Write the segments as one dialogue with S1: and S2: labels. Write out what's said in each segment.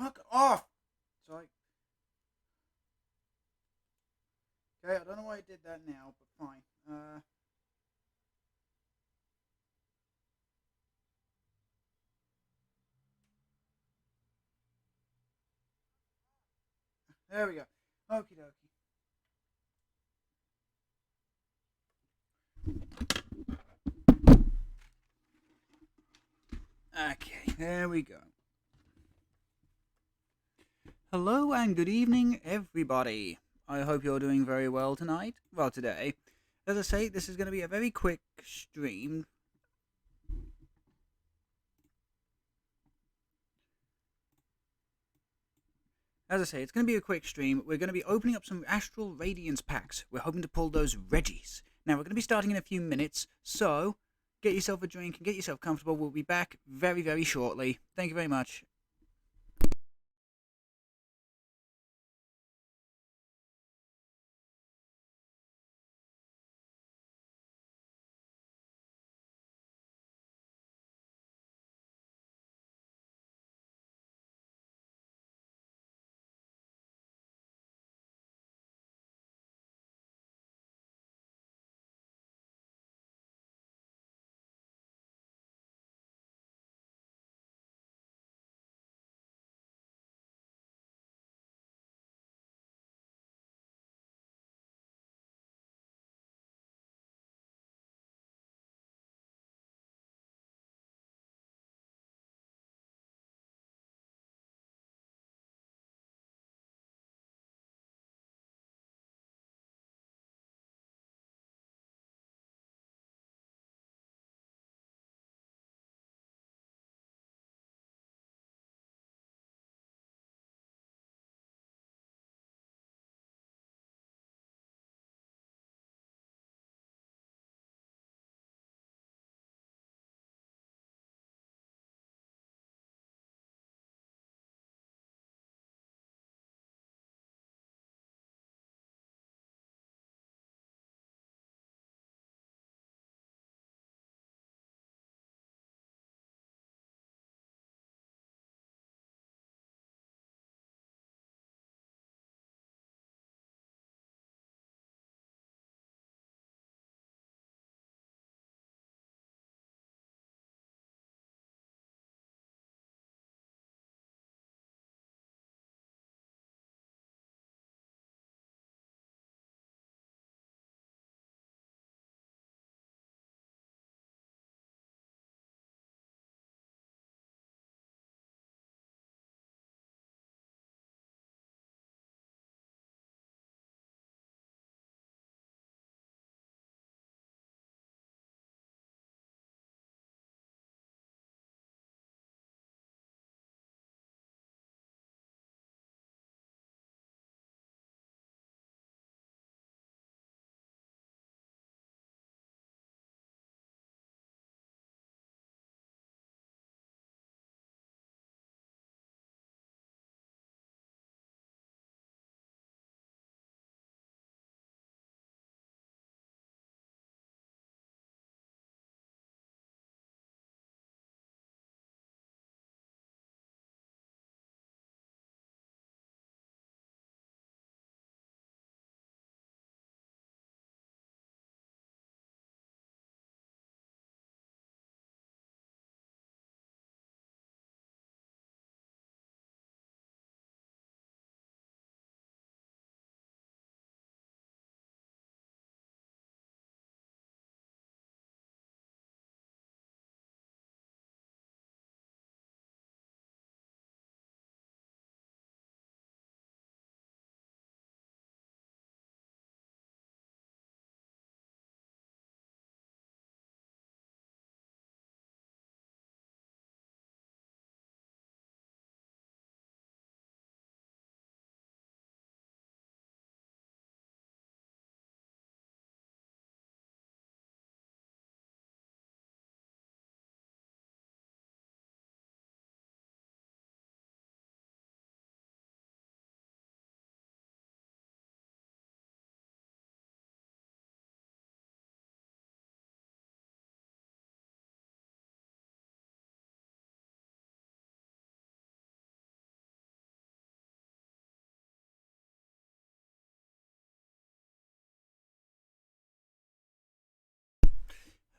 S1: Fuck off! So okay, I don't know why I did that now, but fine. There we go. Okie dokie. Okay, there we go. Hello and good evening, everybody. I hope you're doing very well tonight. Well, today. As I say, this is going to be a very quick stream. As I say, it's going to be a quick stream. We're going to be opening up some Astral Radiance packs. We're hoping to pull those Reggies. Now, we're going to be starting in a few minutes, so get yourself a drink and get yourself comfortable. We'll be back very, very shortly. Thank you very much.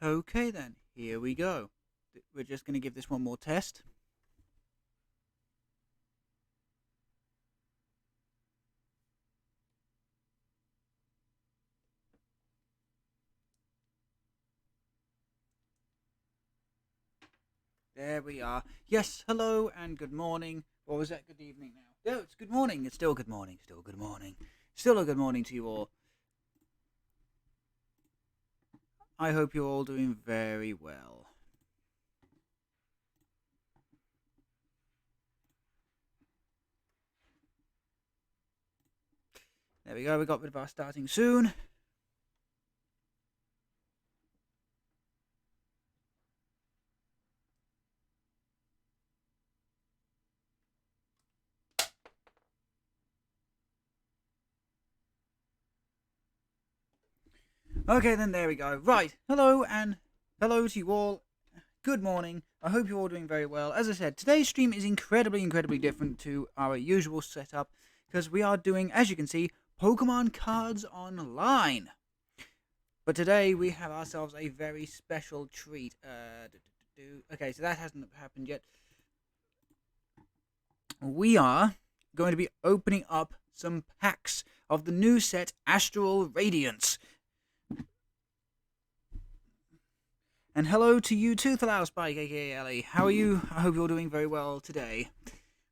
S1: Okay then, here we go. We're just going to give this one more test. There we are. Yes, hello and good morning. Or was that good evening now? No, it's good morning. It's still good morning. Still good morning. Still a good morning to you all. I hope you're all doing very well. There we go. We got rid of our starting soon. Okay, then there we go. Right. Hello and hello to you all. Good morning. I hope you're all doing very well. As I said, today's stream is incredibly different to our usual setup because we are doing, as you can see, Pokemon Cards Online. But today we have ourselves a very special treat. Okay, so that hasn't happened yet. We are going to be opening up some packs of the new set Astral Radiance. And hello to you too, Spike, aka Ellie. How are you? I hope you're doing very well today.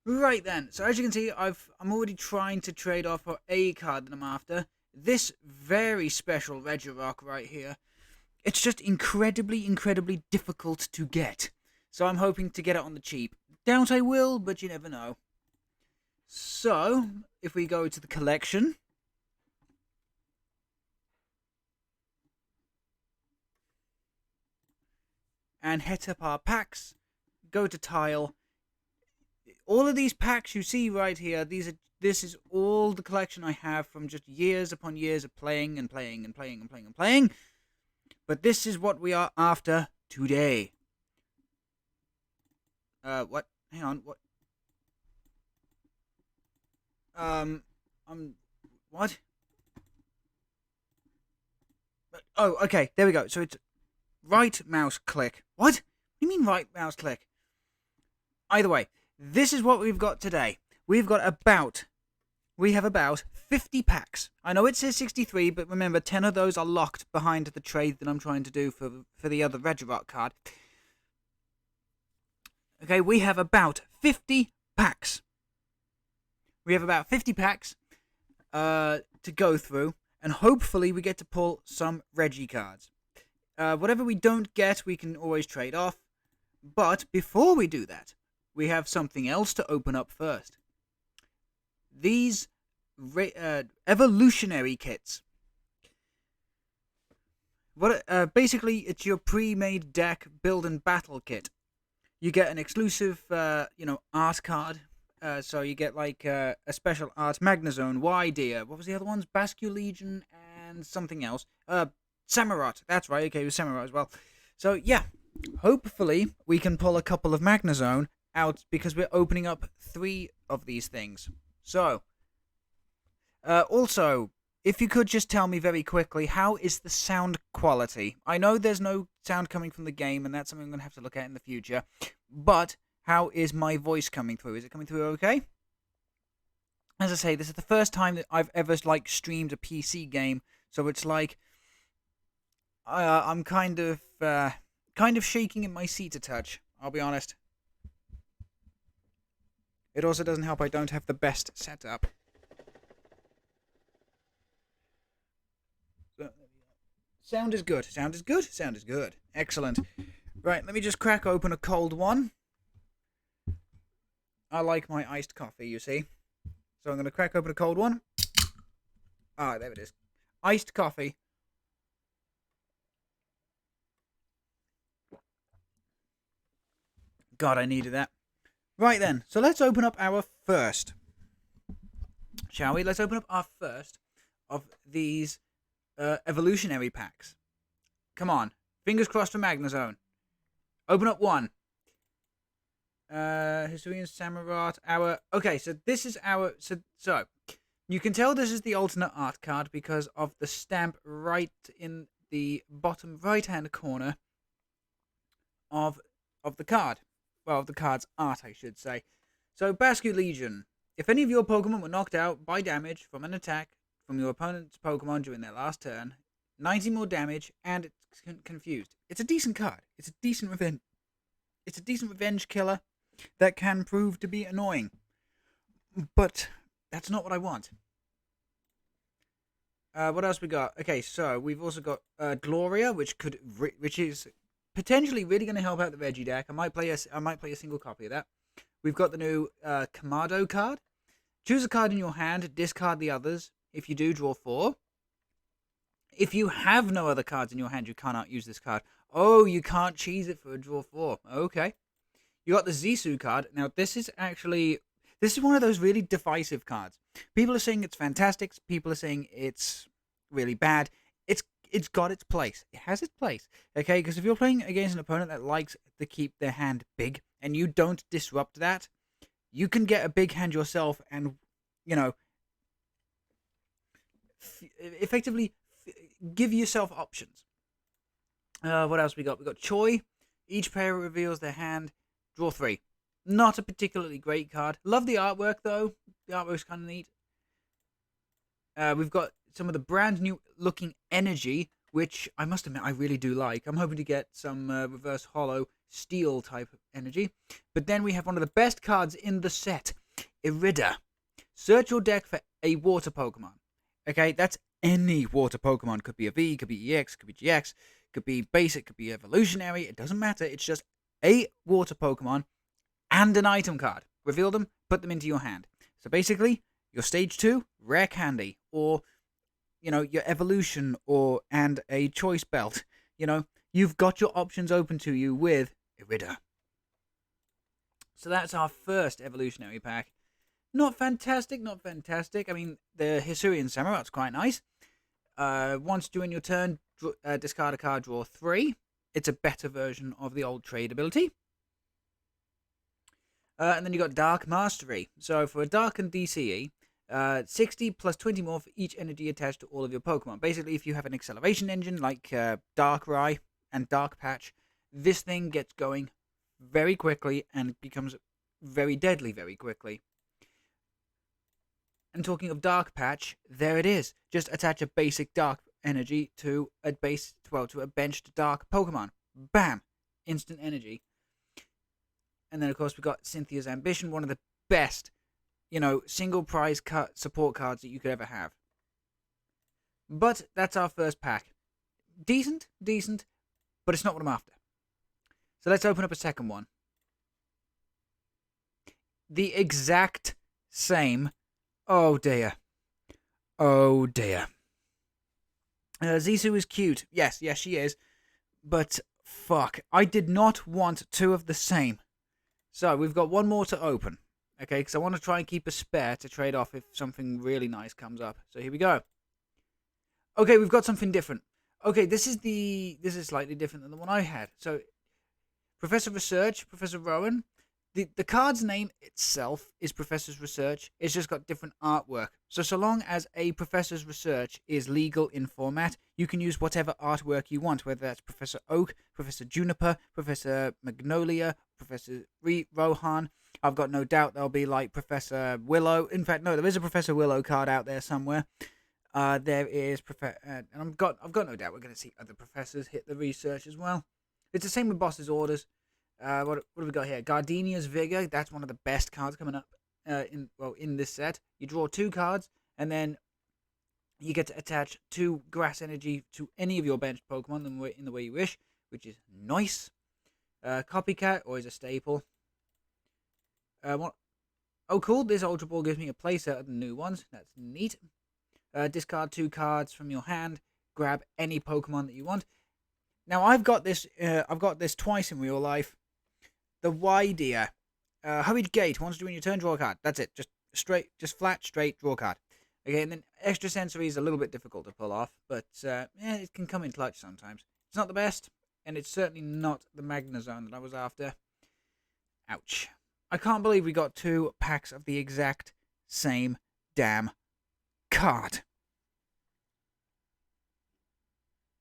S1: Right then, so as you can see, I'm already trying to trade off for a card that I'm after. This very special Regirock right here. It's just incredibly difficult to get. So I'm hoping to get it on the cheap. Doubt I will, but you never know. So, if we go to the collection. And hit up our packs. Go to tile. All of these packs you see right here, this is all the collection I have from just years upon years of playing and playing and playing and playing and playing. But this is what we are after today. What? Hang on, what? What? Oh, okay, there we go. So it's right mouse click. What? What do you mean right mouse click? Either way, this is what we've got today. We have about 50 packs. I know it says 63, but remember, 10 of those are locked behind the trade that I'm trying to do for the other Regirock card. Okay, we have about 50 packs. We have about 50 packs to go through, and hopefully we get to pull some Reggie cards. Whatever we don't get, we can always trade off. But before we do that, we have something else to open up first. These evolutionary kits. Basically, it's your pre-made deck build and battle kit. You get an exclusive, art card. So you get like a special art Magnezone, Widear. What was the other ones? Basculegion and something else. Samurott. That's right. Okay, it was Samurott as well. So yeah, hopefully we can pull a couple of Magnezone out because we're opening up 3 of these things. So, also, if you could just tell me very quickly, how is the sound quality? I know there's no sound coming from the game, and that's something I'm going to have to look at in the future. But how is my voice coming through? Is it coming through okay? As I say, this is the first time that I've ever streamed a PC game, so it's like I'm kind of shaking in my seat a touch. I'll be honest. It also doesn't help I don't have the best setup. So, sound is good. Sound is good. Sound is good. Excellent. Right, let me just crack open a cold one. I like my iced coffee, you see. So I'm going to crack open a cold one. Ah, there it is. Iced coffee. God, I needed that. Right then, so let's open up our first. Shall we? Let's open up our first of these evolutionary packs. Come on. Fingers crossed for Magnezone. Open up one. Hisuian Samurott. Okay, so this is our... So, you can tell this is the alternate art card because of the stamp right in the bottom right-hand corner of the card. Well, of the card's art, I should say. So, Bascu Legion. If any of your Pokemon were knocked out by damage from an attack from your opponent's Pokemon during their last turn, 90 more damage, and it's confused. It's a decent card. It's a decent revenge. It's a decent revenge killer that can prove to be annoying. But that's not what I want. What else we got? Okay, so we've also got Gloria, which is potentially really going to help out the Reggie deck. I might play a single copy of that. We've got the new Kamado card. Choose a card in your hand, discard the others. If you do, draw 4. If you have no other cards in your hand, you cannot use this card. Oh, you can't cheese it for a draw 4. Okay. You got the Zissou card. Now, this is one of those really divisive cards. People are saying it's fantastic. People are saying it's really bad. It's got its place. It has its place. Okay, because if you're playing against an opponent that likes to keep their hand big and you don't disrupt that, you can get a big hand yourself and, effectively give yourself options. What else we got? We got Choi. Each player reveals their hand. Draw 3. Not a particularly great card. Love the artwork, though. The artwork's kind of neat. We've got some of the brand new looking energy, which I must admit I really do like. I'm hoping to get some reverse hollow steel type of energy. But then we have one of the best cards in the set, Irida. Search your deck for a water Pokemon. Okay, that's any water Pokemon. Could be a V, could be EX, could be GX, could be basic, could be evolutionary. It doesn't matter. It's just a water Pokemon and an item card. Reveal them, put them into your hand. So basically, your stage 2, rare candy, or, your evolution, and a choice belt. You've got your options open to you with Irida. So that's our first evolutionary pack. Not fantastic. I mean, the Hisuian Samurott's quite nice. Once during your turn, discard a card, draw 3. It's a better version of the old trade ability. And then you got Dark Mastery. So for a Darkened DCE, 60 plus 20 more for each energy attached to all of your Pokemon. Basically, if you have an acceleration engine like Darkrai and Dark Patch, this thing gets going very quickly and becomes very deadly very quickly. And talking of Dark Patch, there it is. Just attach a basic Dark energy to a benched Dark Pokemon. Bam! Instant energy. And then, of course, we've got Cynthia's Ambition, one of the best, single prize support cards that you could ever have. But that's our first pack. Decent, but it's not what I'm after. So let's open up a second one. The exact same. Oh, dear. Zissou is cute. Yes, she is. But, fuck. I did not want 2 of the same. So, we've got one more to open. Okay, because I want to try and keep a spare to trade off if something really nice comes up. So, here we go. Okay, we've got something different. Okay, this is slightly different than the one I had. So, Professor Research, Professor Rowan. The card's name itself is Professor's Research. It's just got different artwork. So long as a Professor's Research is legal in format, you can use whatever artwork you want, whether that's Professor Oak, Professor Juniper, Professor Magnolia, Professor Rohan. I've got no doubt there'll be like Professor Willow. In fact, no, there is a Professor Willow card out there somewhere. There is and I've got no doubt we're going to see other professors hit the research as well. It's the same with Boss's Orders. What have we got here? Gardenia's Vigor. That's one of the best cards coming up in this set. You draw 2 cards, and then you get to attach 2 grass energy to any of your benched Pokemon in the way you wish, which is nice. Copycat, always a staple. Oh, cool. This Ultra Ball gives me a playset of the new ones. That's neat. Discard 2 cards from your hand. Grab any Pokemon that you want. Now, I've got this twice in real life. The Wideer. Hurried Gate. Once during your turn, draw a card. That's it. Just flat, straight, draw a card. Okay, and then Extra Sensory is a little bit difficult to pull off, but it can come in clutch sometimes. It's not the best, and it's certainly not the Magnezone that I was after. Ouch. I can't believe we got 2 packs of the exact same damn card.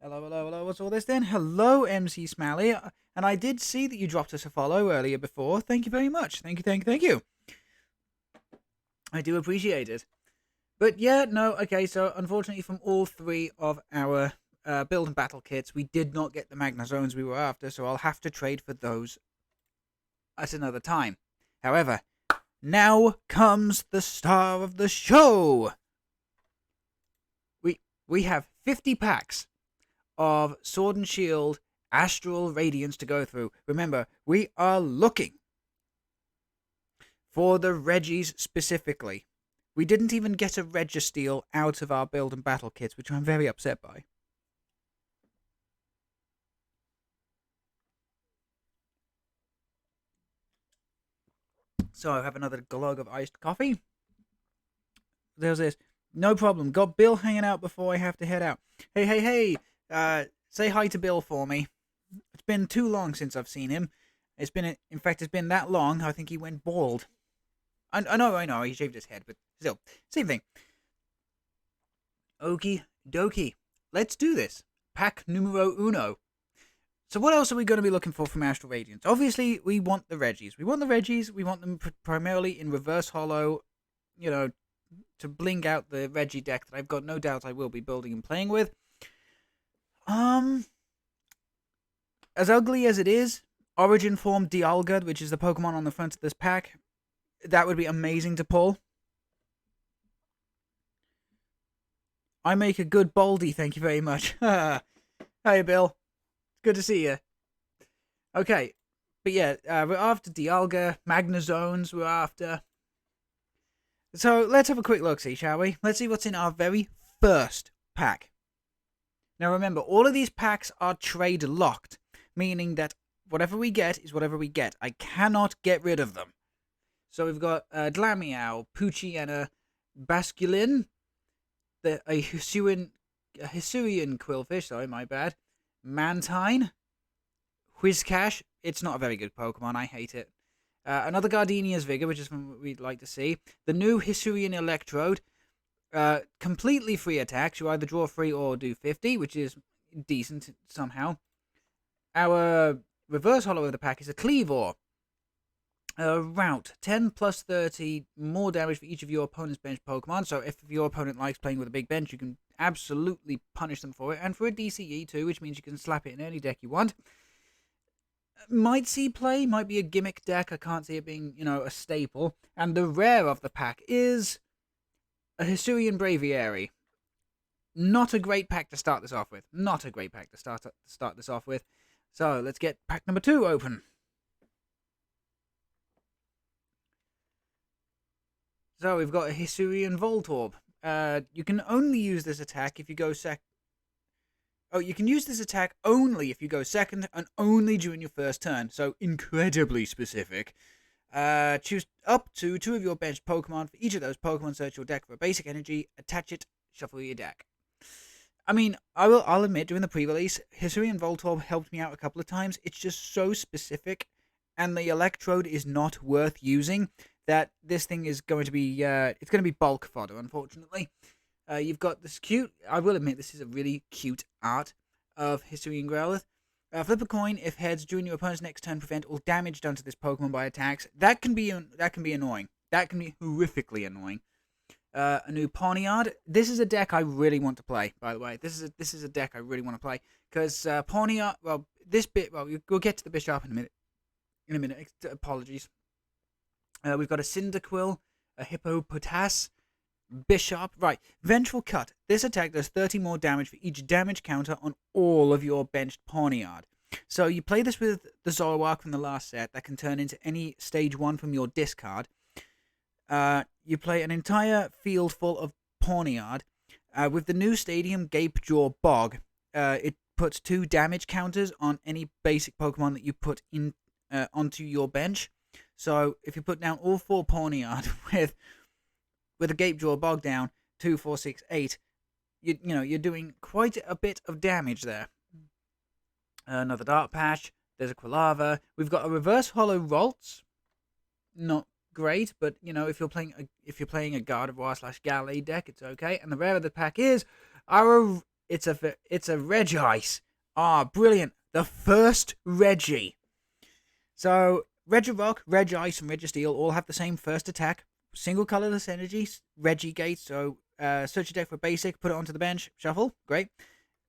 S1: Hello, hello, hello. What's all this then? Hello, MC Smalley. And I did see that you dropped us a follow earlier before. Thank you very much. Thank you, thank you, thank you. I do appreciate it. But yeah, no, okay, so unfortunately from all three of our build and battle kits, we did not get the Magna Zones we were after, so I'll have to trade for those at another time. However, now comes the star of the show! We have 50 packs of Sword and Shield Astral Radiance to go through. Remember, we are looking for the Regis specifically. We didn't even get a Registeel out of our build and battle kits, which I'm very upset by. So I have another glug of iced coffee. There's this. No problem. Got Bill hanging out before I have to head out. Hey, hey, hey. Say hi to Bill for me. It's been too long since I've seen him. In fact, it's been that long, I think he went bald. I know, he shaved his head, but still, same thing. Okie dokie. Let's do this. Pack numero uno. So what else are we going to be looking for from Astral Radiance? Obviously, we want the Regis. We want them primarily in reverse holo, to bling out the Reggie deck that I've got no doubt I will be building and playing with. As ugly as it is, Origin Form Dialga, which is the Pokemon on the front of this pack, that would be amazing to pull. I make a good Baldy, thank you very much. Hey, Bill. Good to see you. Okay, but yeah, we're after Dialga, Magna Zones, we're after. So let's have a quick look-see, shall we? Let's see what's in our very first pack. Now remember, all of these packs are trade locked, meaning that whatever we get is whatever we get. I cannot get rid of them. So we've got Glameow, Poochyena, Basculin, a Hisuian Quillfish, sorry, my bad, Mantine, Whiscash, it's not a very good Pokemon, I hate it. Another Gardenia's Vigor, which is what we'd like to see. The new Hisuian Electrode, completely free attacks, you either draw free or do 50, which is decent somehow. Our reverse holo of the pack is a Cleavor. Route 10 plus 30 more damage for each of your opponent's bench Pokemon. So if your opponent likes playing with a big bench, you can absolutely punish them for it. And for a DCE too, which means you can slap it in any deck you want. Might see play, might be a gimmick deck. I can't see it being, a staple. And the rare of the pack is a Hisuian Braviary. Not a great pack to start this off with. Not a great pack to start this off with. So let's get pack number 2 open. So we've got a Hisuian Voltorb. You can only use this attack if you go you can use this attack only if you go second and only during your first turn. So incredibly specific. Choose up to 2 of your benched Pokemon. For each of those Pokemon, search your deck for basic energy, attach it, shuffle your deck. I mean, I'll admit, during the pre-release, Hisuian Voltorb helped me out a couple of times. It's just so specific, and the Electrode is not worth using, that this thing is going to be, it's going to be bulk fodder, unfortunately. You've got this cute, I will admit, this is a really cute art of Hisuian Growlithe. Flip a coin. If heads, during your opponent's next turn, prevent all damage done to this Pokemon by attacks. That can be annoying. That can be horrifically annoying. A new Pawniard. This is a deck I really want to play, by the way. This is a deck I really want to play. Because Pawniard, we'll get to the Bishop in a minute. Apologies. We've got a Cyndaquil, a Hippopotas, Bishop. Right, Vengeful Cut. This attack does 30 more damage for each damage counter on all of your benched Pawniard. So you play this with the Zoroark from the last set that can turn into any stage 1 from your discard. You play an entire field full of Pawniard. With the new Stadium Gapejaw Bog, it puts 2 damage counters on any basic Pokemon that you put in onto your bench. So if you put down all 4 Pawniard with a Gapejaw Bog down, 2, 4, 6, 8, you're doing quite a bit of damage there. Another Dark Patch. There's a Quilava. We've got a Reverse Holo Ralts. Not great, but if you're playing a Gardevoir / Gallade deck, it's okay. And the rare of the pack is it's a Regice. Ah, brilliant. The first Reggie. So, Regirock, Regice, and Registeel all have the same first attack. Single colorless energy, Regigate. So, search your deck for basic, put it onto the bench, shuffle. Great.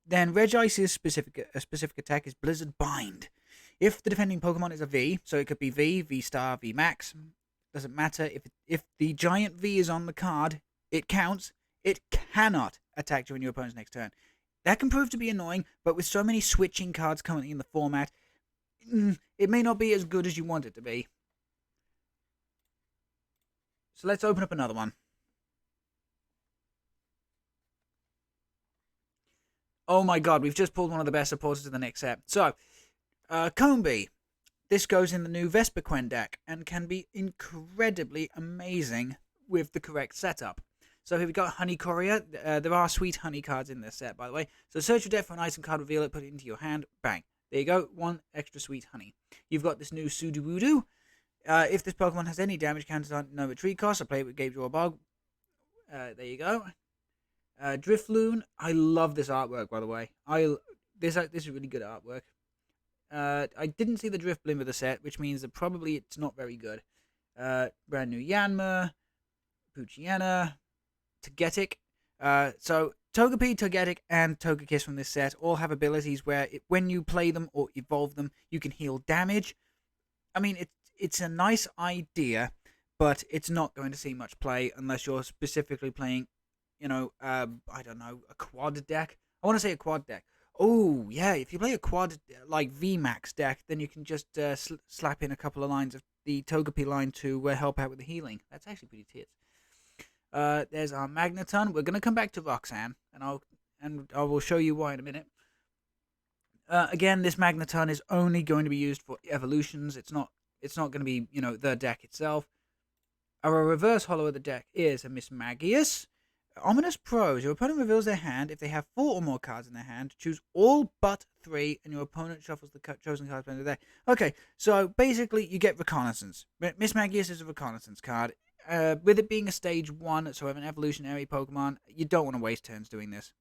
S1: Then Regice's specific attack is Blizzard Bind. If the defending Pokemon is a V, so it could be V, V Star, V Max, doesn't matter. If the giant V is on the card, it counts. It cannot attack during your opponent's next turn. That can prove to be annoying, but with so many switching cards currently in the format, it may not be as good as you want it to be. So let's open up another one. Oh my god, we've just pulled one of the best supporters of the next set. So, Combi. This goes in the new Vespiquen deck and can be incredibly amazing with the correct setup. So here we got Honey Courier. There are sweet honey cards in this set, by the way. So search your deck for an item card, reveal it, put it into your hand, bang. There you go, one extra sweet honey. You've got this new Sudowoodo. If this Pokemon has any damage counters on no retreat cost, I play it with Game Draw Bog. There you go. Drifloon. I love this artwork, by the way. This is really good artwork. I didn't see the Drifblim with the set, which means that probably it's not very good. Brand new Yanma, Poochyena, Togetic. So Togepi, Togetic, and Togekiss from this set all have abilities where when you play them or evolve them, you can heal damage. I mean, it's a nice idea, but it's not going to see much play unless you're specifically playing, I don't know, a quad deck. I want to say a quad deck. Oh, yeah, if you play a quad, like VMAX deck, then you can just slap in a couple of lines of the Togepi line to help out with the healing. That's actually pretty tits. There's our Magneton. We're going to come back to Roxanne, and I will show you why in a minute. Again, this Magneton is only going to be used for evolutions. It's not going to be, the deck itself. Our reverse holo of the deck is a Mismagius. Ominous Pros. Your opponent reveals their hand. If they have 4 or more cards in their hand, choose all but 3, and your opponent shuffles the chosen cards into the deck. Okay, so basically you get Reconnaissance. Mismagius is a Reconnaissance card. With it being a stage 1, so of an evolutionary Pokemon, you don't want to waste turns doing this.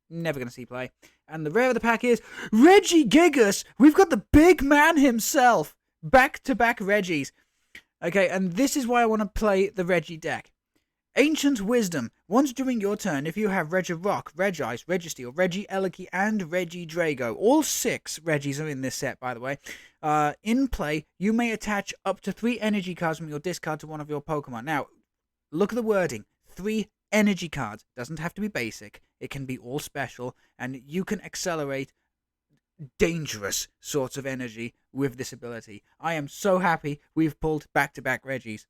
S1: Never going to see play. And the rare of the pack is Regigigas. We've got the big man himself. Back-to-back Reggies. Okay, and this is why I want to play the Reggie deck. Ancient Wisdom. Once during your turn, if you have Regirock, Regice, Registeel, Regieleki, and Regidrago, all 6 Reggies are in this set, by the way, in play, you may attach up to 3 energy cards from your discard to one of your Pokemon. Now, look at the wording. 3 energy cards. Doesn't have to be basic. It can be all special, and you can accelerate dangerous sorts of energy with this ability. I am so happy we've pulled back-to-back Reggies.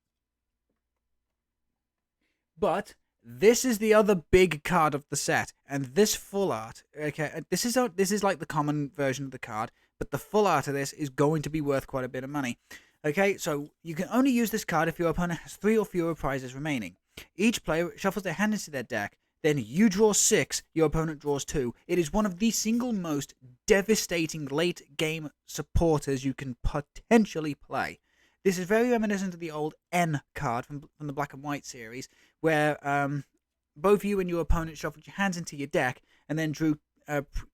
S1: But this is the other big card of the set, and this full art, okay, this is like the common version of the card, but the full art of this is going to be worth quite a bit of money. Okay, so you can only use this card if your opponent has 3 or fewer prizes remaining. Each player shuffles their hand into their deck, then you draw 6, your opponent draws 2. It is one of the single most devastating late game supporters you can potentially play. This is very reminiscent of the old N card from the Black and White series, where both you and your opponent shuffled your hands into your deck and then drew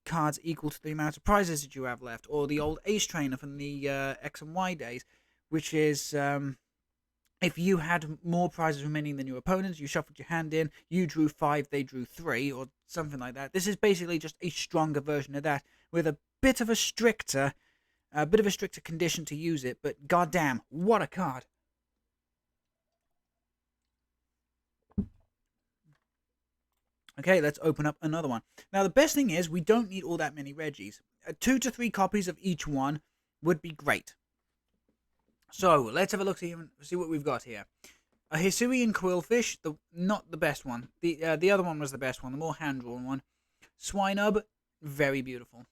S1: cards equal to the amount of prizes that you have left, or the old Ace Trainer from the X and Y days, which is if you had more prizes remaining than your opponents, you shuffled your hand in, you drew 5, they drew 3, or something like that. This is basically just a stronger version of that, with a bit of a stricter condition to use it, but goddamn, what a card. Okay, let's open up another one. Now, the best thing is we don't need all that many Reggies. 2 to 3 copies of each one would be great. So, let's have a look see what we've got here. A Hisuian Quillfish, not the best one. The other one was the best one, the more hand-drawn one. Swinub, very beautiful.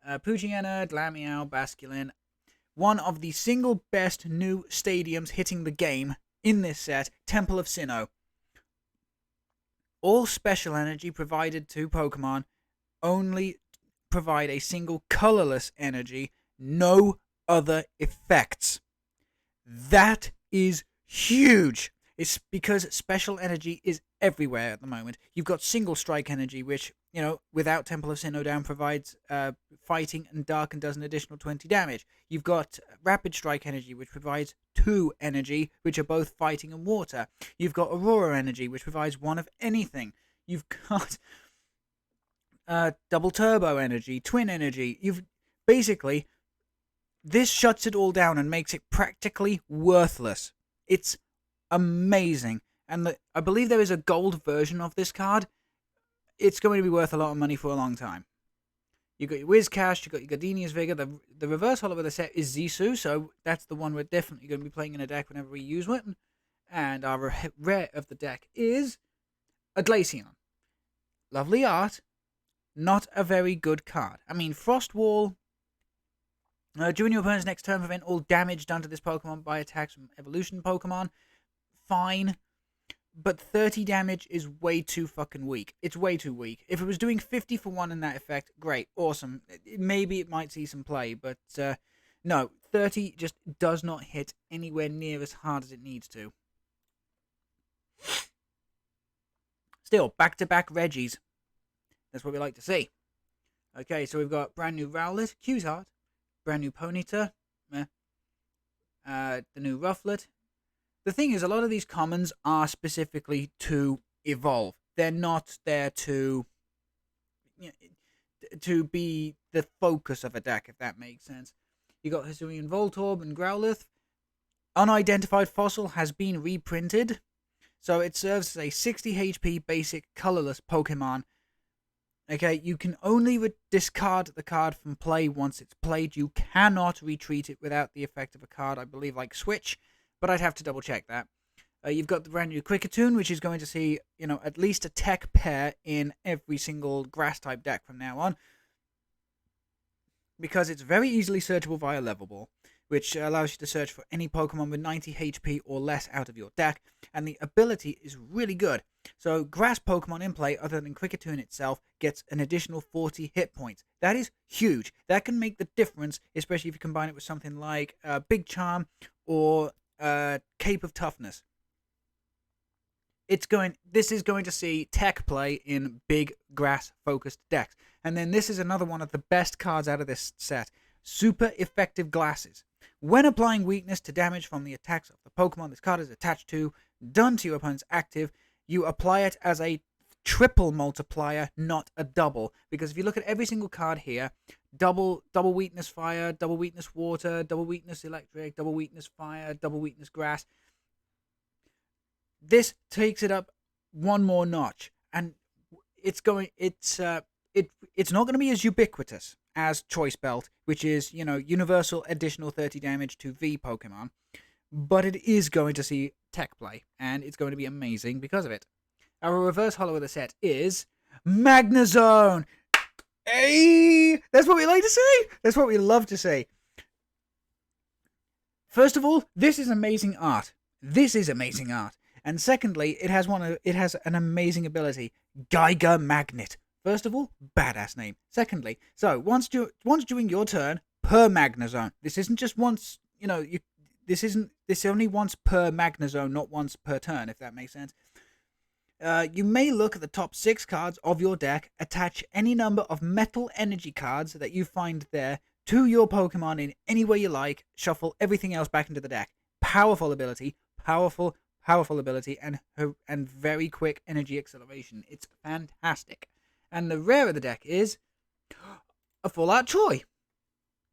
S1: Poochyena, Glameow, Basculin. One of the single best new stadiums hitting the game in this set, Temple of Sinnoh. All special energy provided to Pokemon only provide a single colorless energy, no other effects. That is huge. It's because special energy is everywhere at the moment. You've got single strike energy, which, without Temple of Sinnoh provides fighting, and Darken does an additional 20 damage. You've got rapid strike energy, which provides 2 energy, which are both fighting and water. You've got Aurora energy, which provides 1 of anything. You've got double turbo energy, twin energy. Basically, this shuts it all down and makes it practically worthless. It's amazing. And I believe there is a gold version of this card. It's going to be worth a lot of money for a long time. You've got your Wizcash, you've got your Gardenia's Vigor. The reverse holo of the set is Zissou, so that's the one we're definitely going to be playing in a deck whenever we use one. And our rare of the deck is a Glaceon. Lovely art, not a very good card. I mean, Frost Wall. During your opponent's next turn, prevent all damage done to this Pokemon by attacks from evolution Pokemon. Fine. But 30 damage is way too fucking weak. It's way too weak. If it was doing 50 for 1 in that effect, great, awesome. Maybe it might see some play, but no, 30 just does not hit anywhere near as hard as it needs to. Still, back-to-back Reggies. That's what we like to see. Okay, so we've got brand new Rowlet, Q-Heart, brand new Ponyta, the new Rufflet. The thing is, a lot of these commons are specifically to evolve. They're not there to be the focus of a deck, if that makes sense. You got Hisuian Voltorb and Growlithe. Unidentified Fossil has been reprinted, so it serves as a 60 HP basic colorless Pokemon. Okay, you can only discard the card from play once it's played. You cannot retreat it without the effect of a card, I believe, like Switch, but I'd have to double check that. You've got the brand new Quickatune, which is going to see, at least a tech pair in every single grass type deck from now on, because it's very easily searchable via Level Ball, which allows you to search for any Pokemon with 90 HP or less out of your deck, and the ability is really good. So grass Pokemon in play, other than Quickatune itself, gets an additional 40 hit points. That is huge. That can make the difference, especially if you combine it with something like Big Charm or Cape of Toughness. This is going to see tech play in big grass-focused decks. And then this is another one of the best cards out of this set. Super Effective Glasses. When applying weakness to damage from the attacks of the Pokemon this card is attached to, done to your opponent's active, you apply it as a triple multiplier, not a double. Because if you look at every single card here, double weakness fire, double weakness water, double weakness electric, double weakness fire, double weakness grass. This takes it up one more notch, and it's not going to be as ubiquitous as Choice Belt, which is, universal additional 30 damage to V Pokemon, but it is going to see tech play, and it's going to be amazing because of it. Our reverse holo of the set is Magnezone! Hey! That's what we like to see! That's what we love to see. First of all, this is amazing art. And secondly, it has an amazing ability, Geiger Magnet. First of all, badass name. Secondly, so once during your turn per Magnezone. This isn't just once. This only once per Magnezone, not once per turn. If that makes sense. You may look at the top 6 cards of your deck, attach any number of metal energy cards that you find there to your Pokemon in any way you like. Shuffle everything else back into the deck. Powerful ability. Powerful ability, and very quick energy acceleration. It's fantastic. And the rare of the deck is a full art Choi.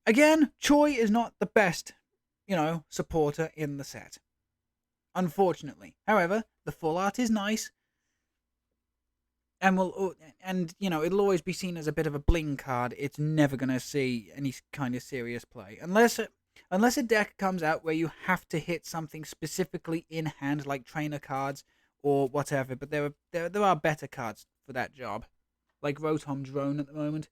S1: Again, Choi is not the best, supporter in the set, unfortunately. However, the full art is nice, and it'll always be seen as a bit of a bling card. It's never going to see any kind of serious play unless a deck comes out where you have to hit something specifically in hand, like trainer cards or whatever. But there are better cards for that job, like Rotom Drone at the moment.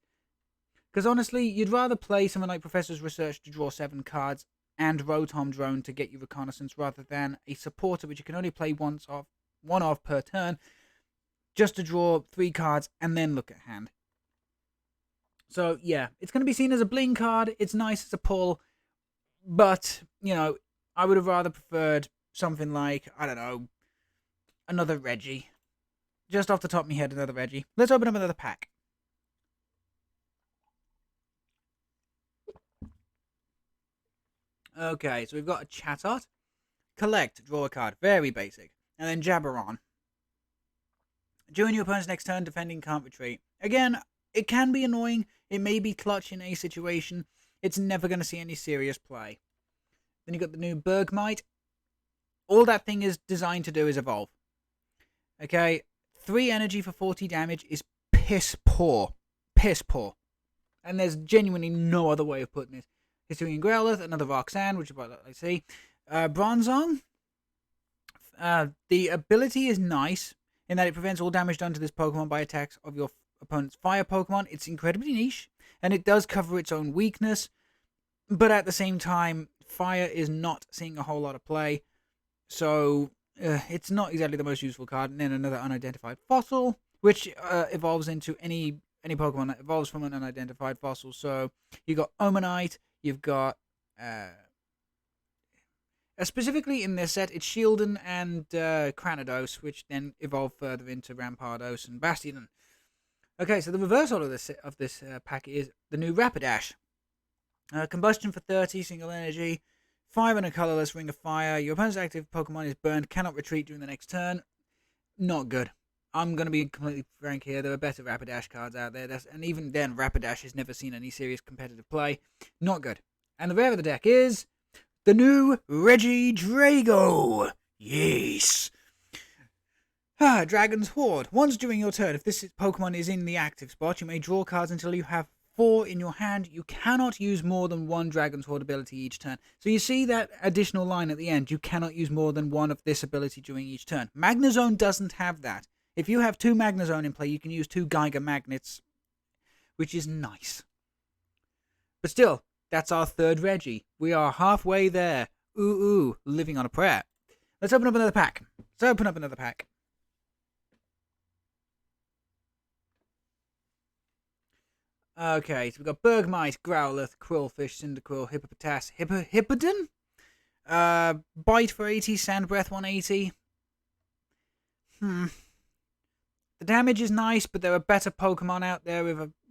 S1: Because honestly, you'd rather play something like Professor's Research to draw 7 cards and Rotom Drone to get you Reconnaissance, rather than a supporter which you can only play one of per turn, just to draw 3 cards and then look at hand. So yeah, it's going to be seen as a bling card. It's nice as a pull. But, I would have rather preferred something like, I don't know, another Reggie. Just off the top of my head, another Reggie. Let's open up another pack. Okay, so we've got a Chatot. Collect, draw a card. Very basic. And then Jabberon. During your opponent's next turn, defending can't retreat. Again, it can be annoying. It may be clutch in a situation. It's never going to see any serious play. Then you got the new Bergmite. All that thing is designed to do is evolve. Okay, 3 energy for 40 damage is piss poor. Piss poor. And there's genuinely no other way of putting it. Historian Growlithe, another Roxanne, which is what I see. Bronzong. The ability is nice in that it prevents all damage done to this Pokemon by attacks of your opponent's fire Pokemon. It's incredibly niche, and it does cover its own weakness, but at the same time, fire is not seeing a whole lot of play, so it's not exactly the most useful card. And then another unidentified fossil, which evolves into any Pokemon that evolves from an unidentified fossil. So you got Omanite, you've got specifically in this set, it's Shieldon and Cranidos, which then evolve further into Rampardos and Bastion. Okay, so the reverse order of this pack is the new Rapidash. Combustion for 30, single energy, fire and a colorless ring of fire. Your opponent's active Pokemon is burned, cannot retreat during the next turn. Not good. I'm going to be completely frank here. There are better Rapidash cards out there. And even then, Rapidash has never seen any serious competitive play. Not good. And the rare of the deck is the new Regidrago. Yes. Dragon's Horde. Once during your turn, if this Pokemon is in the active spot, you may draw cards until you have 4 in your hand. You cannot use more than 1 Dragon's Horde ability each turn. So you see that additional line at the end. You cannot use more than 1 of this ability during each turn. Magnezone doesn't have that. If you have 2 Magnezone in play, you can use 2 Geiger Magnets, which is nice. But still, that's our 3rd Reggie. We are halfway there. Ooh, living on a prayer. Let's open up another pack. Okay, so we've got Bergmite, Growlithe, Quillfish, Cyndaquil, Hippopotas, Hippodon? Bite for 80, Sand Breath 180. The damage is nice, but there are better Pokemon out there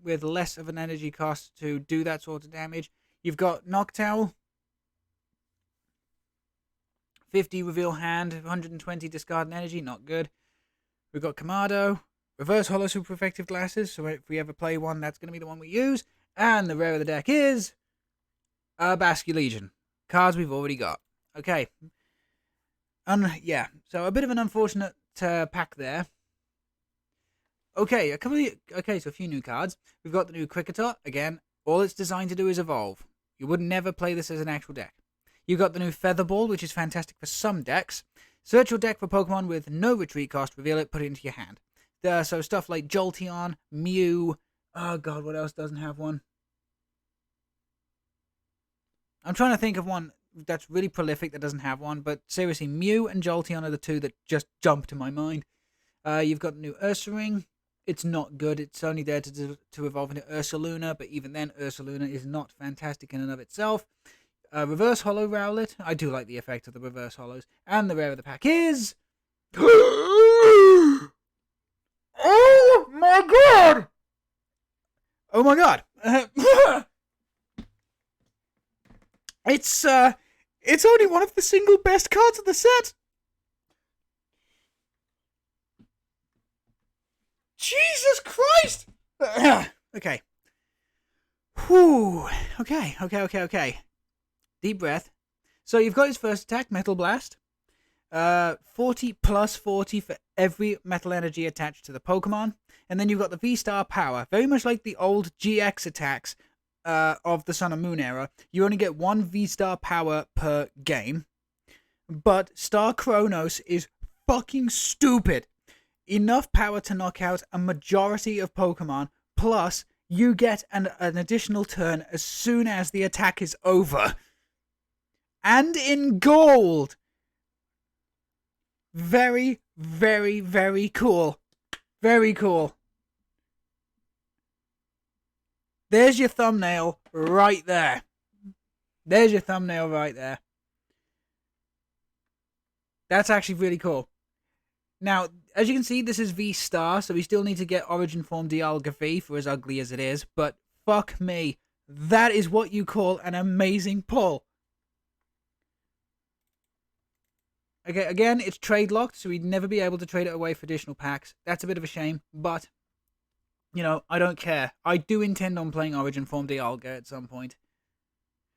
S1: with less of an energy cost to do that sort of damage. You've got Noctowl, 50 reveal hand, 120 discard energy, not good. We've got Kamado, reverse holo super effective glasses, so if we ever play one, that's going to be the one we use. And the rare of the deck is Basculegion. Cards we've already got. Okay. Yeah, so a bit of an unfortunate pack there. Okay, so a few new cards. We've got the new Kricketot. Again, all it's designed to do is evolve. You would never play this as an actual deck. You've got the new Featherball, which is fantastic for some decks. Search your deck for Pokemon with no retreat cost, reveal it, put it into your hand. So stuff like Jolteon, Mew. Oh god, what else doesn't have one? I'm trying to think of one that's really prolific that doesn't have one, but seriously, Mew and Jolteon are the 2 that just jump to my mind. You've got the new Ursaring. It's not good. It's only there to evolve into Ursaluna, but even then, Ursaluna is not fantastic in and of itself. Reverse Holo Rowlet. I do like the effect of the Reverse Holos. And the rare of the pack is... Oh my god! Oh my god! It's only one of the single best cards of the set! Jesus Christ! Okay. Whew. Okay. Deep breath. So you've got his first attack, Metal Blast. 40 plus 40 for every metal energy attached to the Pokemon. And then you've got the V-Star Power. Very much like the old GX attacks of the Sun and Moon era. You only get 1 V-Star Power per game. But Star Chronos is fucking stupid. Enough power to knock out a majority of Pokemon, plus you get an additional turn as soon as the attack is over. And in gold! Very, very, very cool. Very cool. There's your thumbnail right there. That's actually really cool. Now, as you can see, this is V star, so we still need to get Origin Form Dialga V for as ugly as it is, but fuck me. That is what you call an amazing pull. Okay, again, it's trade locked, so we'd never be able to trade it away for additional packs. That's a bit of a shame, but, you know, I don't care. I do intend on playing Origin Form Dialga at some point.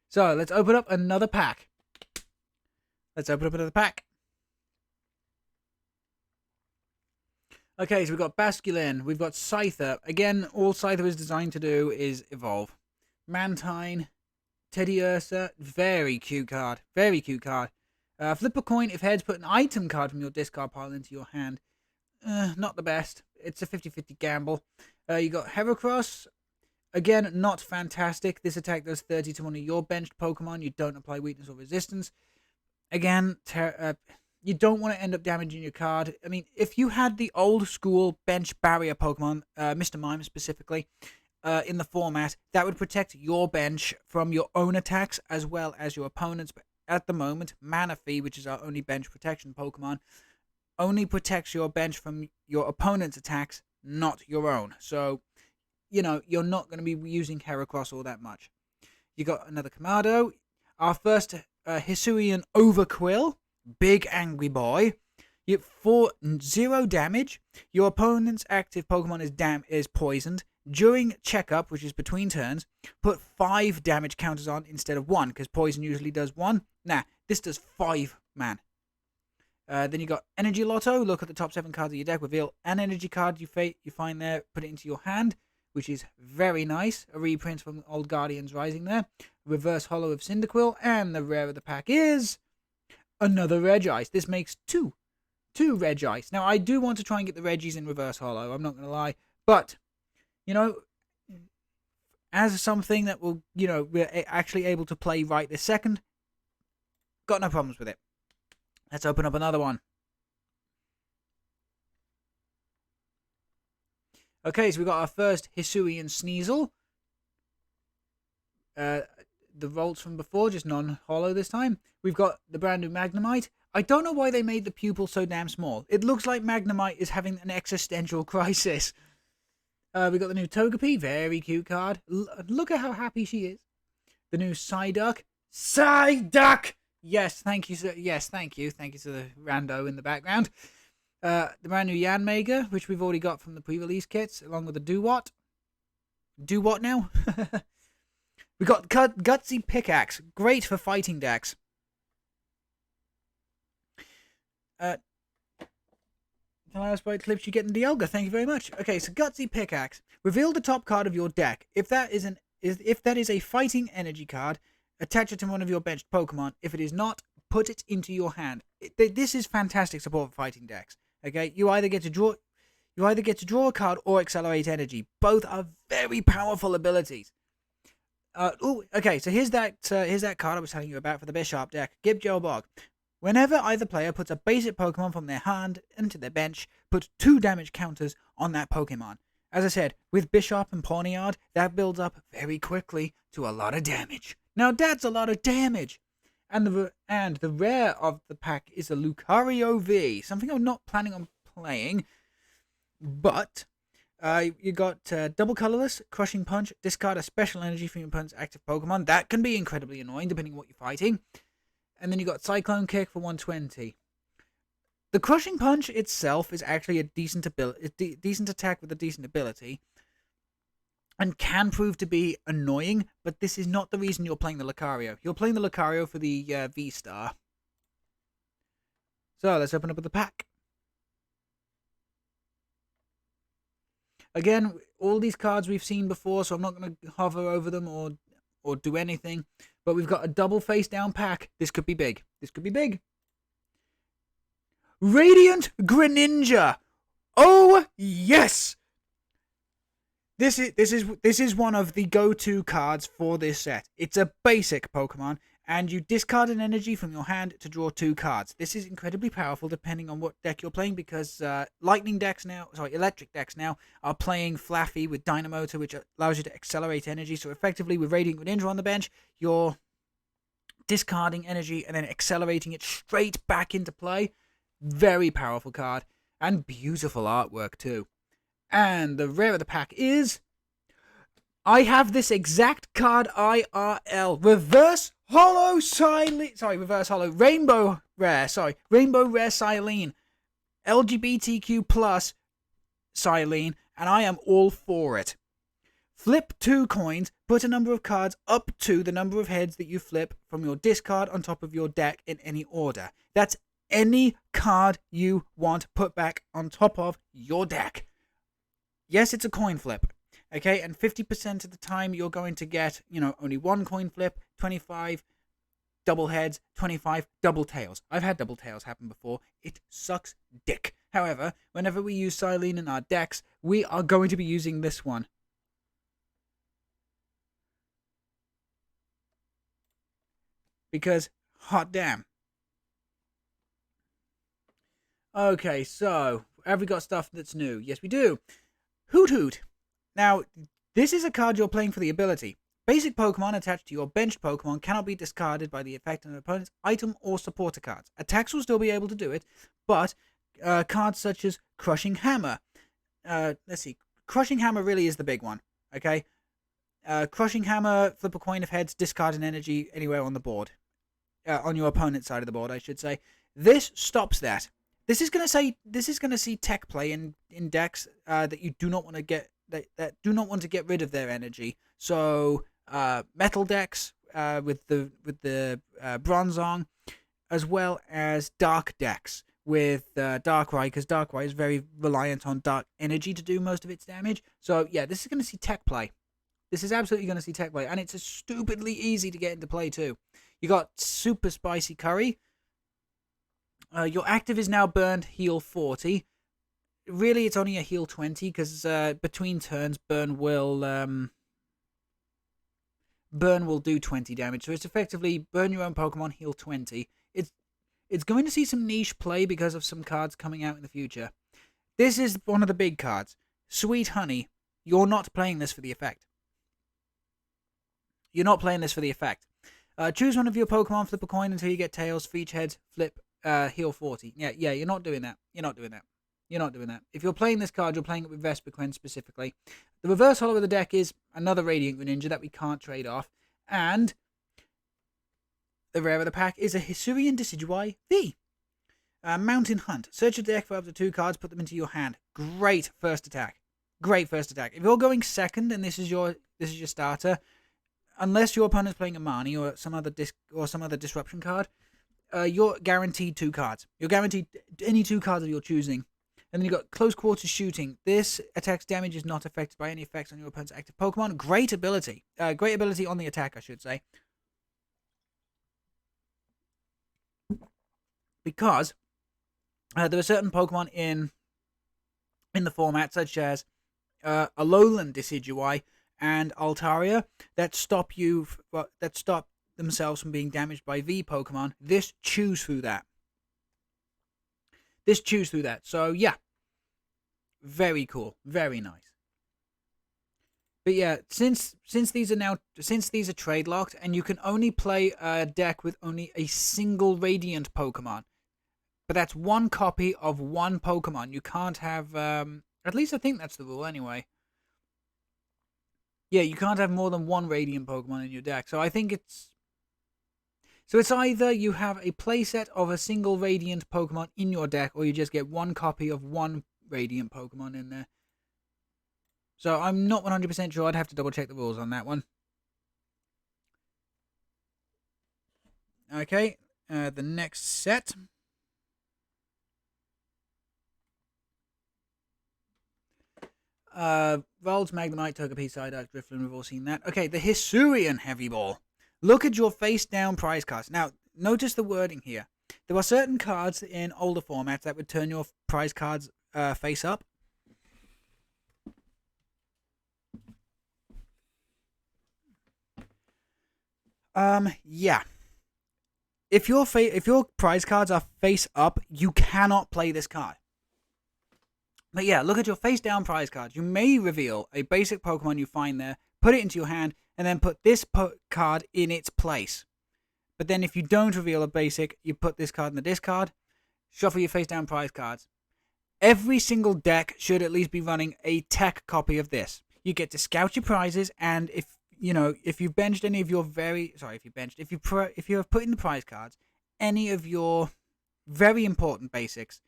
S1: So, let's open up another pack. Okay, so we've got Basculin, we've got Scyther. Again, all Scyther is designed to do is evolve. Mantine, Teddy Ursa, very cute card. Flip a coin. If heads, put an item card from your discard pile into your hand. Not the best. It's a 50-50 gamble. You got Heracross. Again, not fantastic. This attack does 30 to one of your benched Pokemon. You don't apply weakness or resistance. Again, you don't want to end up damaging your card. I mean, if you had the old school bench barrier Pokemon, Mr. Mime specifically, in the format, that would protect your bench from your own attacks as well as your opponents. But at the moment, Manaphy, which is our only bench protection Pokemon, only protects your bench from your opponent's attacks, not your own. So, you know, you're not going to be using Heracross all that much. You got another Kamado. Our first Hisuian Overquill. Big angry boy. For 0 damage, your opponent's active Pokemon is poisoned. During checkup, which is between turns, put 5 damage counters on instead of 1, because poison usually does 1. Nah, this does 5, man. Then you got Energy Lotto. Look at the top 7 cards of your deck. Reveal an energy card you find there. Put it into your hand, which is very nice. A reprint from Old Guardians Rising there. Reverse Hollow of Cyndaquil. And the rare of the pack is another Regice. This makes 2 Regice. Now, I do want to try and get the Regis in Reverse Hollow. I'm not going to lie. But, you know, as something that will, you know, we're actually able to play right this second, got no problems with it. Let's open up another one. Okay, so we got our first Hisuian Sneasel. The rolls from before, just non-hollow this time. We've got the brand new Magnemite. I don't know why they made the pupil so damn small. It looks like Magnemite is having an existential crisis. We got the new Togepi, very cute card. Look at how happy she is. The new Psyduck. Psyduck! Yes, thank you, sir. Yes, thank you. Thank you to the rando in the background. The brand new Yanmega, which we've already got from the pre-release kits, along with the Do-What. Do-What now? We got Gutsy Pickaxe. Great for fighting decks. Can I ask what clips you get in Dialga? Thank you very much. Okay, so Gutsy Pickaxe. Reveal the top card of your deck. If that is a fighting energy card, attach it to one of your benched Pokemon. If it is not, put it into your hand. This is fantastic support for fighting decks. Okay, you either get to draw a card or accelerate energy. Both are very powerful abilities. Okay, so here's that card I was telling you about for the Bishop deck. Gibjo Bog. Whenever either player puts a basic Pokemon from their hand into their bench, put 2 damage counters on that Pokemon. As I said, with Bishop and Pawniard, that builds up very quickly to a lot of damage. Now that's a lot of damage. And the rare of the pack is a Lucario V, something I'm not planning on playing, but you got double colorless, crushing punch, discard a special energy from your opponent's active Pokemon. That can be incredibly annoying depending on what you're fighting. And then you got Cyclone Kick for 120. The crushing punch itself is actually a decent attack with a decent ability, and can prove to be annoying, but this is not the reason you're playing the Lucario. You're playing the Lucario for the V-Star. So, let's open up the pack. Again, all these cards we've seen before, so I'm not going to hover over them or do anything. But we've got a double face-down pack. This could be big. Radiant Greninja! Oh, yes! This is one of the go-to cards for this set. It's a basic Pokemon, and you discard an energy from your hand to draw 2 cards. This is incredibly powerful depending on what deck you're playing, because electric decks now are playing Flaffy with Dynamotor, which allows you to accelerate energy. So effectively, with Radiant Greninja on the bench, you're discarding energy and then accelerating it straight back into play. Very powerful card. And beautiful artwork too. And the rare of the pack is... I have this exact card IRL. Reverse Hollow Silene. Sorry, Reverse Hollow. Rainbow Rare. Sorry. Rainbow Rare Silene. LGBTQ plus Silene. And I am all for it. Flip 2 coins. Put a number of cards up to the number of heads that you flip from your discard on top of your deck in any order. That's any card you want put back on top of your deck. Yes, it's a coin flip. Okay, and 50% of the time you're going to get, only one coin flip, 25 double heads, 25 double tails. I've had double tails happen before. It sucks dick. However, whenever we use Silene in our decks, we are going to be using this one. Because, hot damn. Okay, so, have we got stuff that's new? Yes, we do. Hoot Hoot. Now, this is a card you're playing for the ability. Basic Pokemon attached to your benched Pokemon cannot be discarded by the effect of an opponent's item or supporter cards. Attacks will still be able to do it, but cards such as Crushing Hammer. Let's see. Crushing Hammer really is the big one, okay? Crushing Hammer, flip a coin of heads, discard an energy anywhere on the board. On your opponent's side of the board, I should say. This stops that. This is going to see tech play in decks that you do not want to get that do not want to get rid of their energy. So metal decks with the Bronzong, as well as dark decks with Darkrai, because Darkrai is very reliant on dark energy to do most of its damage. So yeah, this is going to see tech play. This is absolutely going to see tech play, and it's stupidly easy to get into play too. You got Super Spicy Curry. Your active is now burned, heal 40. Really, it's only a heal 20, because between turns, burn will do 20 damage. So it's effectively burn your own Pokemon, heal 20. It's going to see some niche play because of some cards coming out in the future. This is one of the big cards. Sweet Honey. You're not playing this for the effect. You're not playing this for the effect. Choose one of your Pokemon, flip a coin until you get tails. For each head, flip, heal 40. Yeah, you're not doing that. You're not doing that. You're not doing that. If you're playing this card, you're playing it with Vespiquen specifically. The reverse hollow of the deck is another Radiant Greninja that we can't trade off. And the rare of the pack is a Hisuian Decidueye V. Mountain Hunt. Search your deck for up to 2 cards, put them into your hand. Great first attack. Great first attack. If you're going second and this is your starter, unless your opponent's playing a Marnie or some other disruption card, you're guaranteed 2 cards. You're guaranteed any 2 cards of your choosing. And then you've got Close Quarters Shooting. This attack's damage is not affected by any effects on your opponent's active Pokemon. Great ability. Great ability on the attack, I should say. Because there are certain Pokemon in the format, such as Alolan Decidueye and Altaria, that stop themselves from being damaged by V Pokemon. This chews through that. So yeah, very cool, very nice. But yeah, since these are trade locked, and you can only play a deck with only a single Radiant Pokemon, but that's one copy of one Pokemon. You can't have at least I think that's the rule anyway. Yeah, you can't have more than one Radiant Pokemon in your deck. So I think it's either you have a playset of a single Radiant Pokemon in your deck, or you just get one copy of one Radiant Pokemon in there. So I'm not 100% sure. I'd have to double check the rules on that one. Okay, the next set. Volds, Magnemite, Togepi, Psyduck, Drifloon, we've all seen that. Okay, the Hisuian Heavy Ball. Look at your face-down prize cards. Now, notice the wording here. There are certain cards in older formats that would turn your prize cards face up. Yeah. If your prize cards are face up, you cannot play this card. But yeah, look at your face-down prize cards. You may reveal a basic Pokemon you find there, put it into your hand, and then put this card in its place. But then if you don't reveal a basic, you put this card in the discard, shuffle your face-down prize cards. Every single deck should at least be running a tech copy of this. You get to scout your prizes, and if you've benched any of your if you have put in the prize cards any of your very important basics,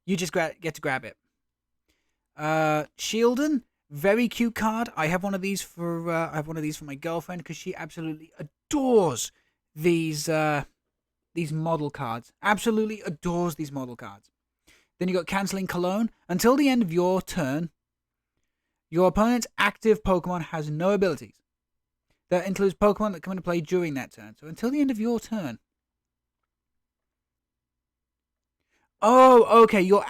S1: you just get to grab it. Shieldon, very cute card. I have one of these for my girlfriend because she absolutely adores these model cards. Absolutely adores these model cards. Then you got Cancelling Cologne. Until the end of your turn, your opponent's active Pokemon has no abilities. That includes Pokemon that come into play during that turn. So until the end of your turn. Oh, okay. Your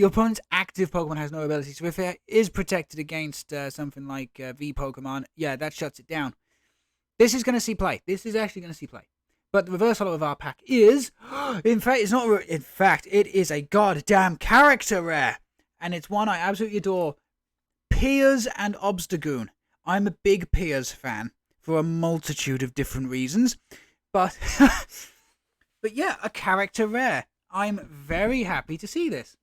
S1: opponent's active Pokemon has no abilities. So if it is protected against something like V Pokemon, yeah, that shuts it down. This is going to see play. This is actually going to see play. But the reverse holo of our pack is, in fact, it's not. In fact, it is a goddamn character rare, and it's one I absolutely adore. Piers and Obstagoon. I'm a big Piers fan for a multitude of different reasons, but but yeah, a character rare. I'm very happy to see this.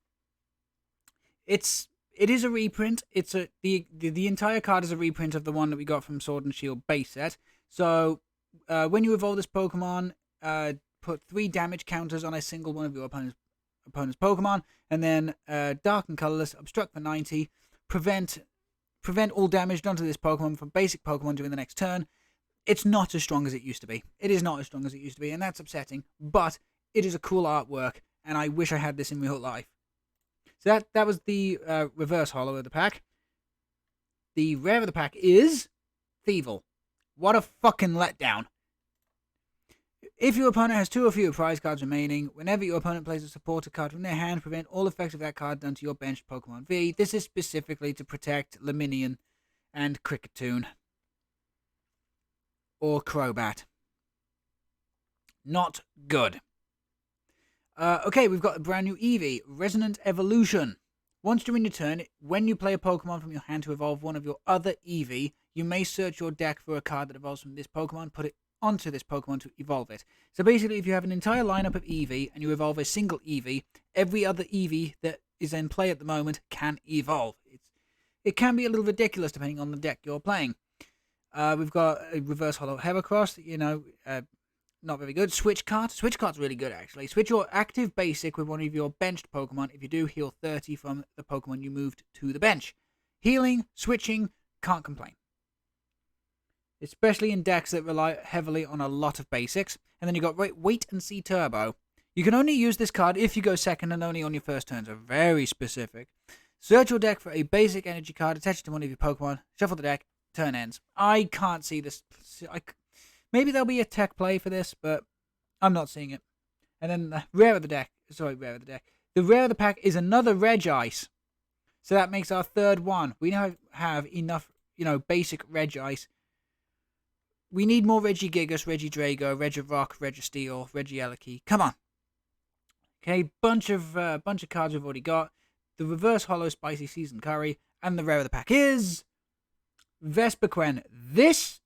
S1: It is a reprint. The entire card is a reprint of the one that we got from Sword and Shield base set. So when you evolve this Pokemon, put 3 damage counters on a single one of your opponent's Pokemon, and then Dark and Colorless, Obstruct for 90, prevent all damage done to this Pokemon from basic Pokemon during the next turn. It's not as strong as it used to be. It is not as strong as it used to be, and that's upsetting, but it is a cool artwork, and I wish I had this in real life. So that was the reverse holo of the pack. The rare of the pack is Thievul. What a fucking letdown. If your opponent has 2 or fewer prize cards remaining, whenever your opponent plays a supporter card from their hand, prevent all effects of that card done to your benched Pokemon V. This is specifically to protect Leminion and Cricketune. Or Crobat. Not good. Okay, we've got a brand new Eevee, Resonant Evolution. Once during your turn, when you play a Pokemon from your hand to evolve one of your other Eevee, you may search your deck for a card that evolves from this Pokemon, put it onto this Pokemon to evolve it. So basically, if you have an entire lineup of Eevee and you evolve a single Eevee, every other Eevee that is in play at the moment can evolve. It can be a little ridiculous depending on the deck you're playing. We've got a reverse holo Heracross, not very good. Switch card's really good, actually. Switch your active basic with one of your benched Pokemon. If you do, heal 30 from the Pokemon you moved to the bench. Healing, switching, can't complain. Especially in decks that rely heavily on a lot of basics. And then you got Wait and See Turbo. You can only use this card if you go second and only on your first turn, so very specific. Search your deck for a basic energy card, attach it to one of your Pokemon, shuffle the deck, turn ends. I can't see this. Maybe there'll be a tech play for this, but I'm not seeing it. And then the rare of the deck. The rare of the pack is another Regice. So that makes our third one. We now have enough, basic Regice. We need more Regigigas, Regidrago, Regirock, Registeel, Regieleki. Come on. Okay, bunch of cards we've already got. The reverse holo Spicy Seasoned Curry. And the rare of the pack is Vespiquen. This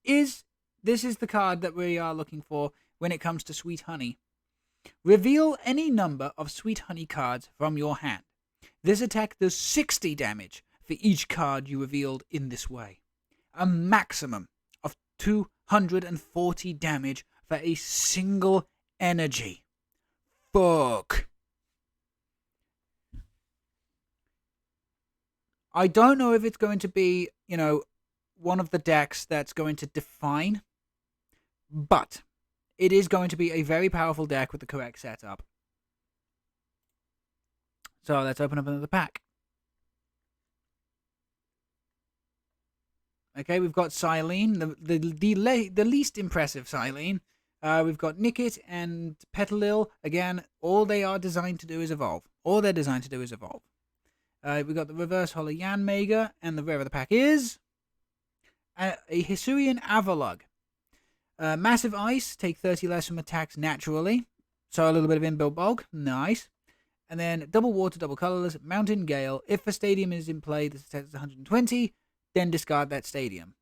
S1: is the card that we are looking for when it comes to Sweet Honey. Reveal any number of Sweet Honey cards from your hand. This attack does 60 damage for each card you revealed in this way. A maximum of 240 damage for a single energy. Fuck. I don't know if it's going to be, one of the decks that's going to define, but it is going to be a very powerful deck with the correct setup. So let's open up another pack. Okay, we've got Silene, the least impressive Silene. We've got Nickit and Petalil. Again, all they are designed to do is evolve. All they're designed to do is evolve. We've got the reverse holo Yanmega, and the rare of the pack is a Hisuian Avalugg. Massive Ice, take 30 less from attacks naturally. So a little bit of inbuilt bulk, nice. And then double water, double colorless, Mountain Gale. If a stadium is in play, this attack is 120, then discard that stadium.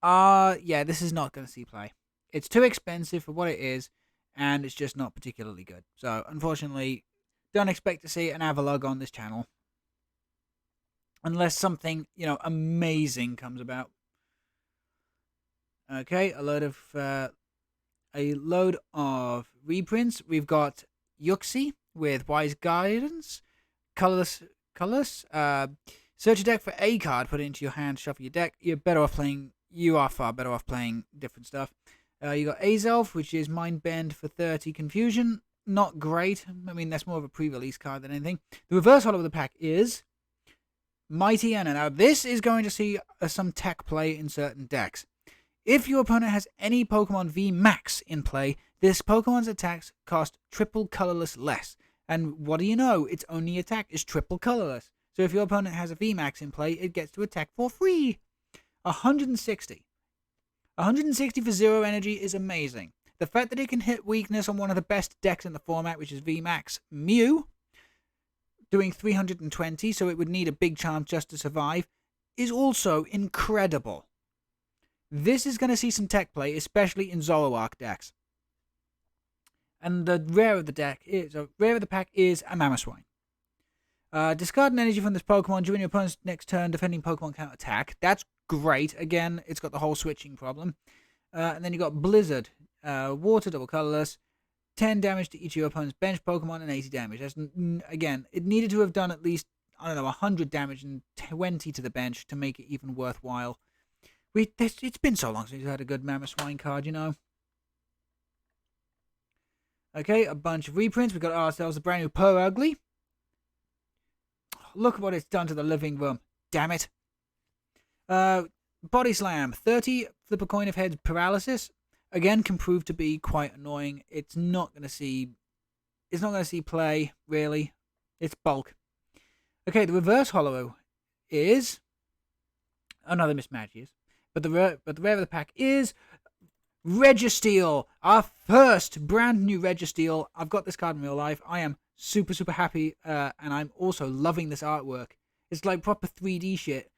S1: Yeah, this is not going to see play. It's too expensive for what it is, and it's just not particularly good. So, unfortunately, don't expect to see an Avalug on this channel. Unless something, amazing comes about. Okay, a load of reprints. We've got Yuxi with Wise Guidance, Colorless. Search your deck for a card, put it into your hand, shuffle your deck. You are far better off playing different stuff. You got Azelf, which is Mind Bend for 30 Confusion. Not great. I mean, that's more of a pre-release card than anything. The reverse holo of the pack is Mighty Anna. Now, this is going to see some tech play in certain decks. If your opponent has any Pokemon V Max in play, this Pokemon's attacks cost triple colorless less. And what do you know? Its only attack is triple colorless. So if your opponent has a V Max in play, it gets to attack for free. 160. 160 for 0 energy is amazing. The fact that it can hit weakness on one of the best decks in the format, which is V Max Mew, doing 320, so it would need a big chance just to survive, is also incredible. This is going to see some tech play, especially in Zoroark decks. And the rare of the pack is a Mamoswine. Discard an energy from this Pokemon during your opponent's next turn, defending Pokemon can't attack. That's great. Again, it's got the whole switching problem. And then you got Blizzard. Water, double colorless. 10 damage to each of your opponent's bench Pokemon and 80 damage. Again, it needed to have done at least, 100 damage and 20 to the bench to make it even worthwhile. It's been so long since we've had a good Mamoswine card, Okay, a bunch of reprints. We've got ourselves a brand new Purugly. Look what it's done to the living room. Damn it. Body Slam. 30 flip a coin of heads paralysis. Again, can prove to be quite annoying. It's not going to see play, really. It's bulk. Okay, the reverse holo is another Mismagius. But the rare of the pack is Registeel, our first brand new Registeel. I've got this card in real life. I am super, super happy, and I'm also loving this artwork. It's like proper 3D shit.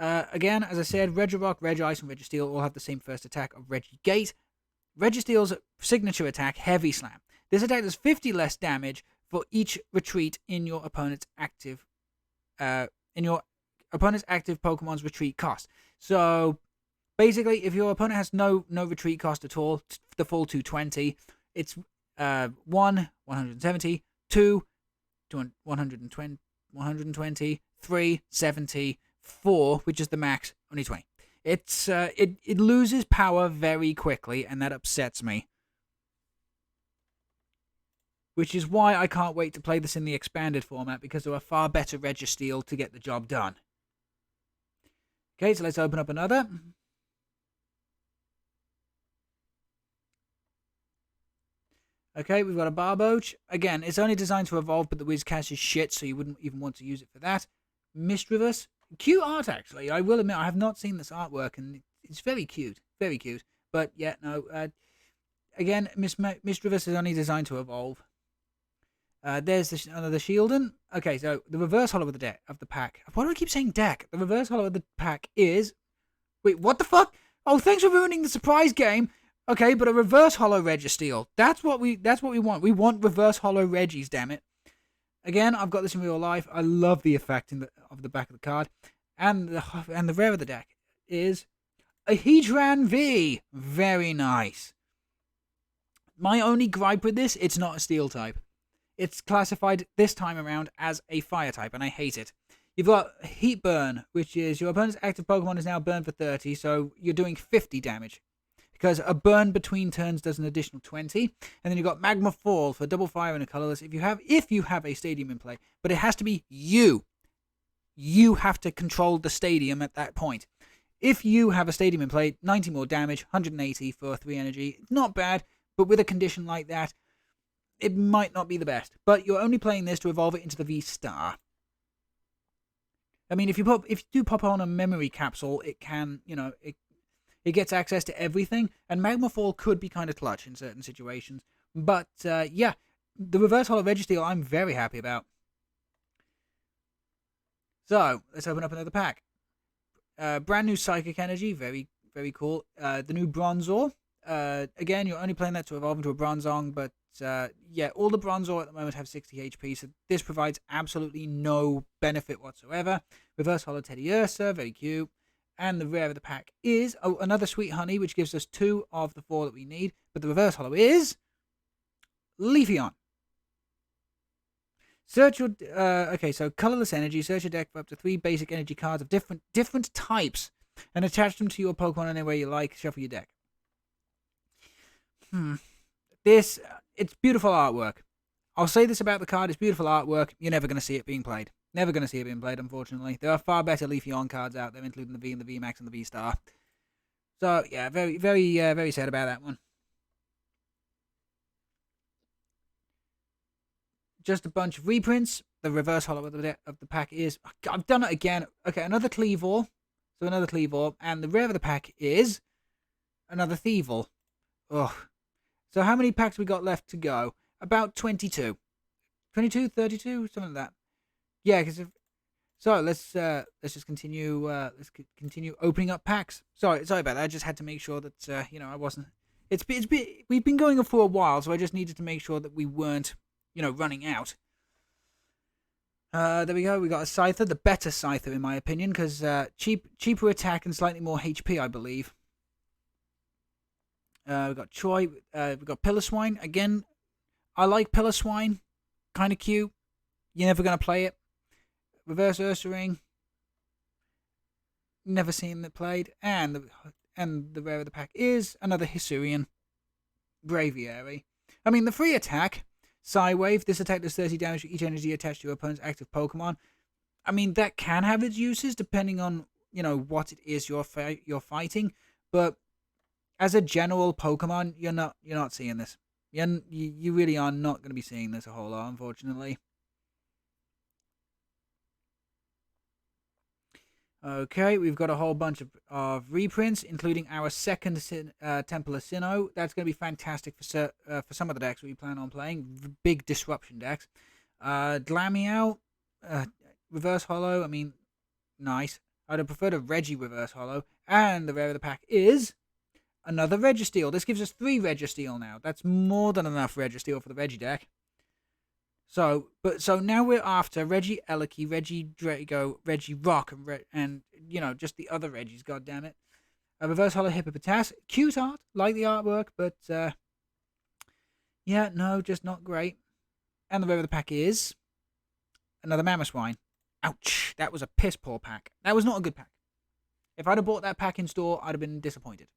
S1: Again, as I said, Regirock, Regice, and Registeel all have the same first attack of Regigate. Registeel's signature attack, Heavy Slam. This attack does 50 less damage for each retreat in your opponent's active Pokemon's retreat cost. So basically, if your opponent has no retreat cost at all, the full 220, it's 1, 170, 2, 120, 120, 3, 70, 4, which is the max, only 20. It loses power very quickly, and that upsets me. Which is why I can't wait to play this in the expanded format, because there are far better Registeel to get the job done. Okay, so let's open up another. Okay, we've got a Barboach. Again, it's only designed to evolve, but the Whiscash is shit, so you wouldn't even want to use it for that. Misdreavus. Cute art, actually. I will admit, I have not seen this artwork, and it's very cute. Very cute. But, yeah, no. Again, Misdreavus is only designed to evolve. There's another Shieldon. Okay, so the reverse holo of the pack. Why do I keep saying deck? The reverse holo of the pack is... Wait, what the fuck? Oh, thanks for ruining the surprise game. Okay, but a reverse holo Registeel. That's what we want. We want reverse holo Regis, damn it. Again, I've got this in real life. I love the effect of the back of the card. And the rare of the deck is a Heatran V. Very nice. My only gripe with this, it's not a steel type. It's classified this time around as a fire type, and I hate it. You've got Heat Burn, which is your opponent's active Pokemon is now burned for 30, so you're doing 50 damage. Because a burn between turns does an additional 20. And then you've got Magma Fall for double fire and a colorless if you have a stadium in play. But it has to be you. You have to control the stadium at that point. If you have a stadium in play, 90 more damage, 180 for 3 energy. Not bad, but with a condition like that, it might not be the best. But you're only playing this to evolve it into the V-Star. I mean, if you do pop on a memory capsule, it can, it gets access to everything, and Magma Fall could be kind of clutch in certain situations. But, yeah, the reverse holo Registeel I'm very happy about. So, let's open up another pack. Brand new Psychic Energy, very, very cool. The new Bronzor. Again, you're only playing that to evolve into a Bronzong, but yeah, all the Bronzor at the moment have 60 HP, so this provides absolutely no benefit whatsoever. Reverse Holo Teddy Ursa, very cute. And the rare of the pack is another Sweet Honey, which gives us 2 of the 4 that we need. But the reverse holo is Leafeon. Search your okay, so colorless energy. Search your deck for up to 3 basic energy cards of different types, and attach them to your Pokemon any way you like. Shuffle your deck. It's beautiful artwork. I'll say this about the card: it's beautiful artwork. You're never going to see it being played. Never going to see it being played, unfortunately. There are far better Leafeon cards out there, including the V and the VMAX and the V-Star. So yeah, very sad about that one. Just a bunch of reprints. The reverse holo of the pack is... I've done it again. Okay, another Cleavor. So another Cleavor. And the rare of the pack is another Thievul. Ugh. So how many packs we got left to go? About 22. 22, 32, something like that. Yeah, because... So let's just continue. Let's continue opening up packs. Sorry about that. I just had to make sure that I wasn't... We've been going for a while, so I just needed to make sure that we weren't running out. There we go. We got a Scyther, the better Scyther in my opinion, because cheaper attack and slightly more HP, I believe. We got Troy. We got Piloswine again. I like Piloswine, kind of cute. You're never gonna play it. Reverse Ursaring. Never seen it played, and the rare of the pack is another Hisuian Braviary. I mean, the free attack. Psywave, this attack does 30 damage to each energy attached to your opponent's active Pokemon. I mean, that can have its uses depending on, what it is you're fighting. But as a general Pokemon, you're not seeing this. You really are not going to be seeing this a whole lot, unfortunately. Okay, we've got a whole bunch of reprints, including our second Temple of Sinnoh. That's going to be fantastic for some of the decks we plan on playing. Big disruption decks. Glameow, reverse holo. I mean, nice. I'd have preferred a Reggie reverse holo. And the rare of the pack is another Registeel. This gives us 3 Registeel now. That's more than enough Registeel for the Reggie deck. So now we're after Reggie Eliki, Reggie Drago, Reggie Rock, and just the other Reggies, goddammit. A reverse holo Hippopotas. Cute art, like the artwork, but yeah, no, just not great. And the rare of the pack is another Mamoswine. Ouch, that was a piss poor pack. That was not a good pack. If I'd have bought that pack in store, I'd have been disappointed.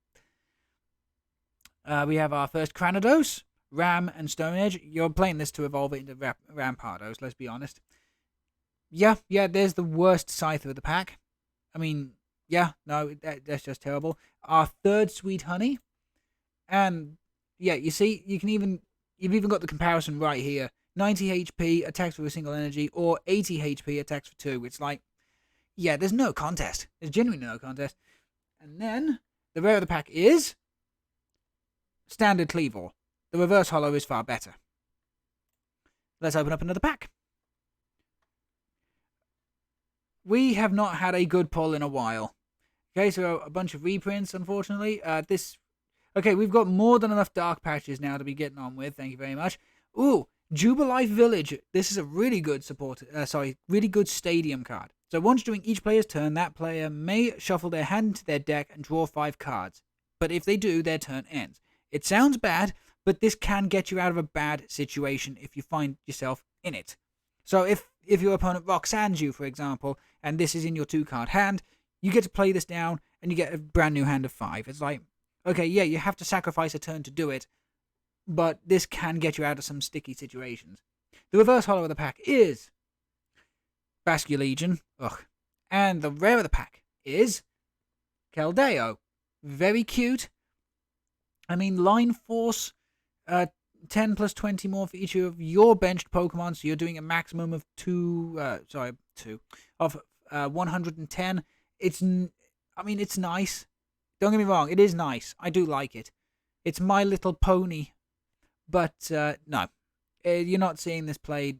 S1: We have our first Cranidos. Ram and Stone Edge. You're playing this to evolve it into Rampardos, let's be honest. Yeah, there's the worst Scyther of the pack. I mean, yeah, no, that's just terrible. Our third Sweet Honey. And, yeah, you see, you've even got the comparison right here. 90 HP, attacks for a single energy, or 80 HP, attacks for 2. It's like, yeah, there's no contest. There's genuinely no contest. And then, the rare of the pack is Standard Cleavor. The reverse holo is far better. Let's open up another pack. We have not had a good pull in a while. Okay, so a bunch of reprints, unfortunately. Okay, we've got more than enough dark patches now to be getting on with. Thank you very much. Ooh, Jubilife Village. This is a really good really good stadium card. So once during each player's turn, that player may shuffle their hand into their deck and draw 5 cards. But if they do, their turn ends. It sounds bad, but this can get you out of a bad situation if you find yourself in it. So if your opponent Roxannes you, for example, and this is in your 2-card hand, you get to play this down and you get a brand new hand of 5. It's like, okay, yeah, you have to sacrifice a turn to do it, but this can get you out of some sticky situations. The reverse holo of the pack is Basculegion. Ugh. And the rare of the pack is Keldeo. Very cute. I mean, Line Force... 10 plus 20 more for each of your benched Pokemon, so you're doing a maximum of 110. It's nice. Don't get me wrong, it is nice. I do like it. It's My Little Pony, but no, you're not seeing this played.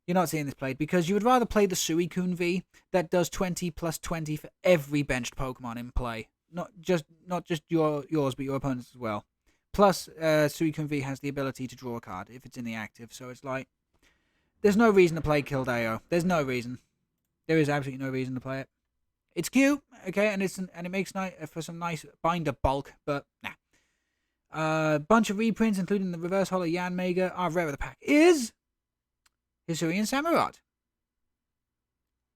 S1: You're not seeing this played because you would rather play the Suicune V that does 20 plus 20 for every benched Pokemon in play, not just yours, but your opponents as well. Plus, Suicune V has the ability to draw a card if it's in the active. So it's like, there's no reason to play Kildeo. There's no reason. There is absolutely no reason to play it. It's cute, okay, and it makes nice for some nice binder bulk, but nah. Bunch of reprints, including the Reverse Holo Yanmega. Our rare of the pack is Hisuian Samurott.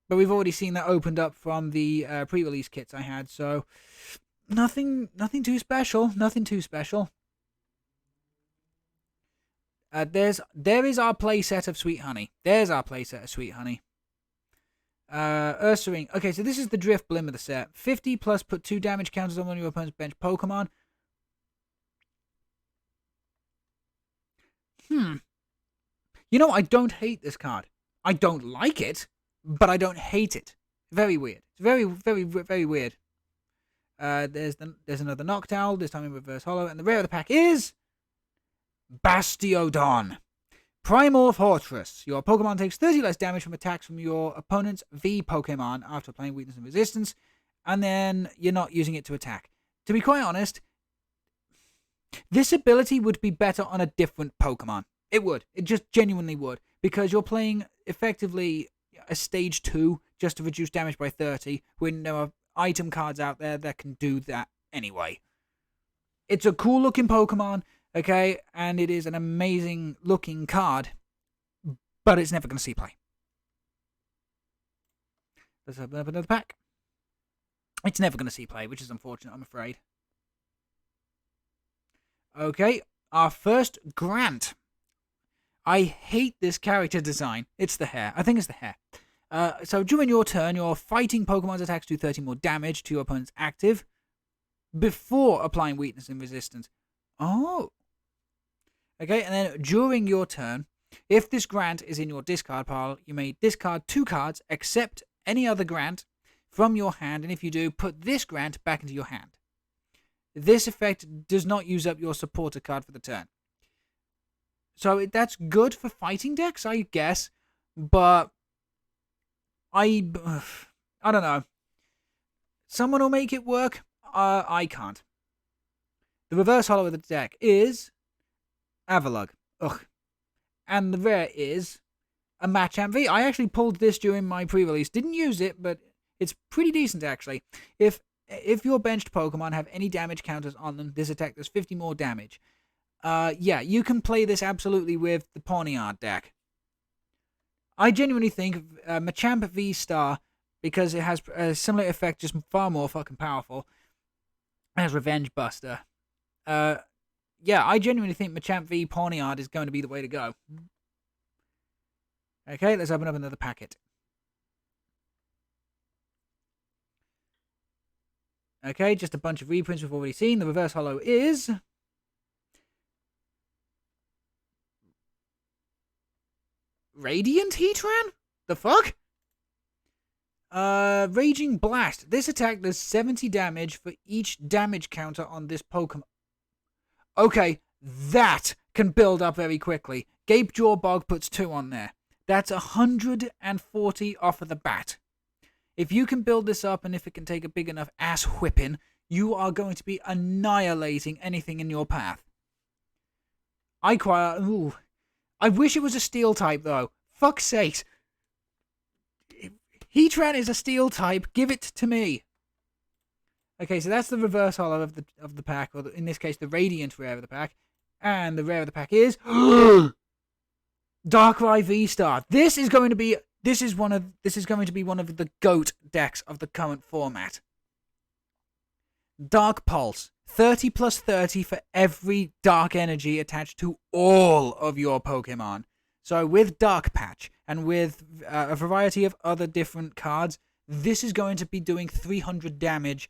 S1: But we've already seen that opened up from the pre-release kits I had, so nothing too special. Nothing too special. There is our playset of Sweet Honey. There's our playset of Sweet Honey. Ursaring. Okay, so this is the Drift Blim of the set. 50 plus, put 2 damage counters on one of your opponent's bench Pokemon. You know, I don't hate this card. I don't like it, but I don't hate it. Very weird. It's very, very, very weird. There's another Noctowl, this time in Reverse Holo, and the rare of the pack is Bastiodon. Primorph Fortress. Your Pokemon takes 30 less damage from attacks from your opponent's V Pokemon after applying Weakness and Resistance, and then you're not using it to attack. To be quite honest, this ability would be better on a different Pokemon. It would. It just genuinely would. Because you're playing effectively a stage 2 just to reduce damage by 30 when there are item cards out there that can do that anyway. It's a cool looking Pokemon. Okay, and it is an amazing looking card, but it's never going to see play. Let's open up another pack. It's never going to see play, which is unfortunate, I'm afraid. Okay, our first Grant. I hate this character design. It's the hair. I think it's the hair. So during your turn, your fighting Pokemon's attacks do 30 more damage to your opponent's active before applying Weakness and Resistance. Oh. Okay, and then during your turn, if this Grant is in your discard pile, you may discard 2 cards, except any other Grant, from your hand, and if you do, put this Grant back into your hand. This effect does not use up your supporter card for the turn. So that's good for fighting decks, I guess, but I don't know. Someone will make it work. I can't. The Reverse Holo of the deck is Avalugg. Ugh. And the rare is a Machamp V. I actually pulled this during my pre-release. Didn't use it, but it's pretty decent, actually. If your benched Pokemon have any damage counters on them, this attack does 50 more damage. Yeah, you can play this absolutely with the Pawniard deck. I genuinely think Machamp V Star, because it has a similar effect, just far more fucking powerful, as Revenge Buster. Yeah, I genuinely think Machamp V Pawniard is going to be the way to go. Okay, let's open up another packet. Okay, just a bunch of reprints we've already seen. The Reverse Holo is Radiant Heatran? The fuck? Raging Blast. This attack does 70 damage for each damage counter on this Pokemon. Okay, that can build up very quickly. Gape Jaw Bog puts 2 on there. That's 140 off of the bat. If you can build this up and if it can take a big enough ass whipping, you are going to be annihilating anything in your path. I wish it was a steel type though. Fuck's sakes. Heatran is a steel type. Give it to me. Okay, so that's the Reverse Holo of the pack, or in this case, the Radiant rare of the pack, and the rare of the pack is Darkrai V-Star. This is going to be one of the GOAT decks of the current format. Dark Pulse, 30 plus 30 for every Dark Energy attached to all of your Pokemon. So with Dark Patch and with a variety of other different cards, this is going to be doing 300 damage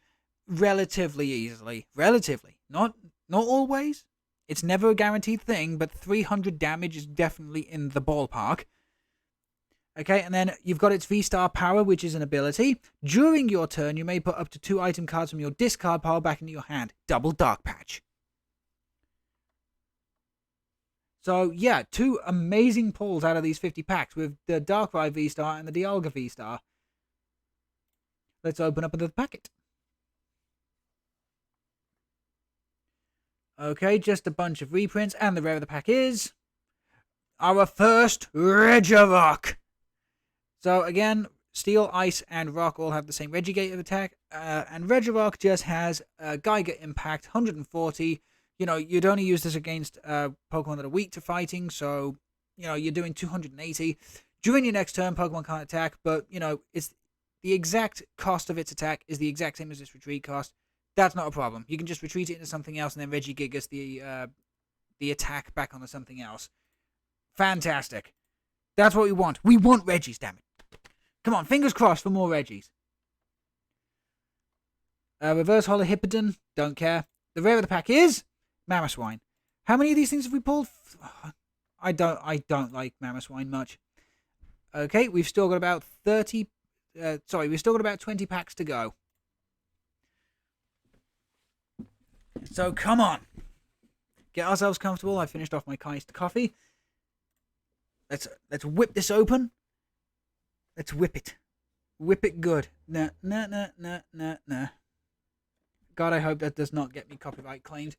S1: relatively easily. Relatively. Not always. It's never a guaranteed thing, but 300 damage is definitely in the ballpark. Okay, and then you've got its V-Star Power, which is an ability. During your turn, you may put up to 2 item cards from your discard pile back into your hand. Double Dark Patch. So, yeah, 2 amazing pulls out of these 50 packs with the Darkrai V-Star and the Dialga V-Star. Let's open up another packet. Okay, just a bunch of reprints, and the rare of the pack is our first Regirock. So again, Steel, Ice, and Rock all have the same Regigator attack, and Regirock just has Geiger Impact, 140. You know, you'd only use this against Pokemon that are weak to fighting, so, you know, you're doing 280. During your next turn, Pokemon can't attack, but, you know, it's the exact cost of its attack is the exact same as its retreat cost. That's not a problem. You can just retreat it into something else, and then Regigigas the attack back onto something else. Fantastic. That's what we want. We want Regis, damn it. Come on, fingers crossed for more Regis. Reverse Holo Hippodon, don't care. The rare of the pack is Mamoswine. How many of these things have we pulled? I don't like Mamoswine much. Okay, we've still got about 30. We've still got about 20 packs to go. So come on, get ourselves comfortable. I finished off my iced coffee. Let's whip this open. Let's whip it. Whip it good. Nah. God, I hope that does not get me copyright claimed.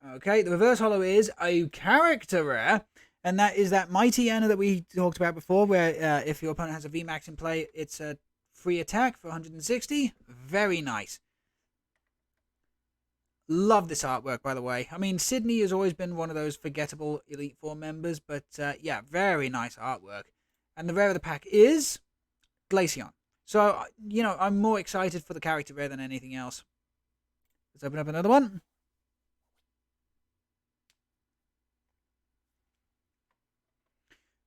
S1: Okay, the reverse holo is a character rare, and that is that Mighty Anna that we talked about before, where if your opponent has a VMAX in play, it's a free attack for 160. Very nice. Love this artwork, by the way. I mean, Sydney has always been one of those forgettable Elite Four members, but yeah, very nice artwork. And the rare of the pack is Glaceon. So, you know, I'm more excited for the character rare than anything else. Let's open up another one.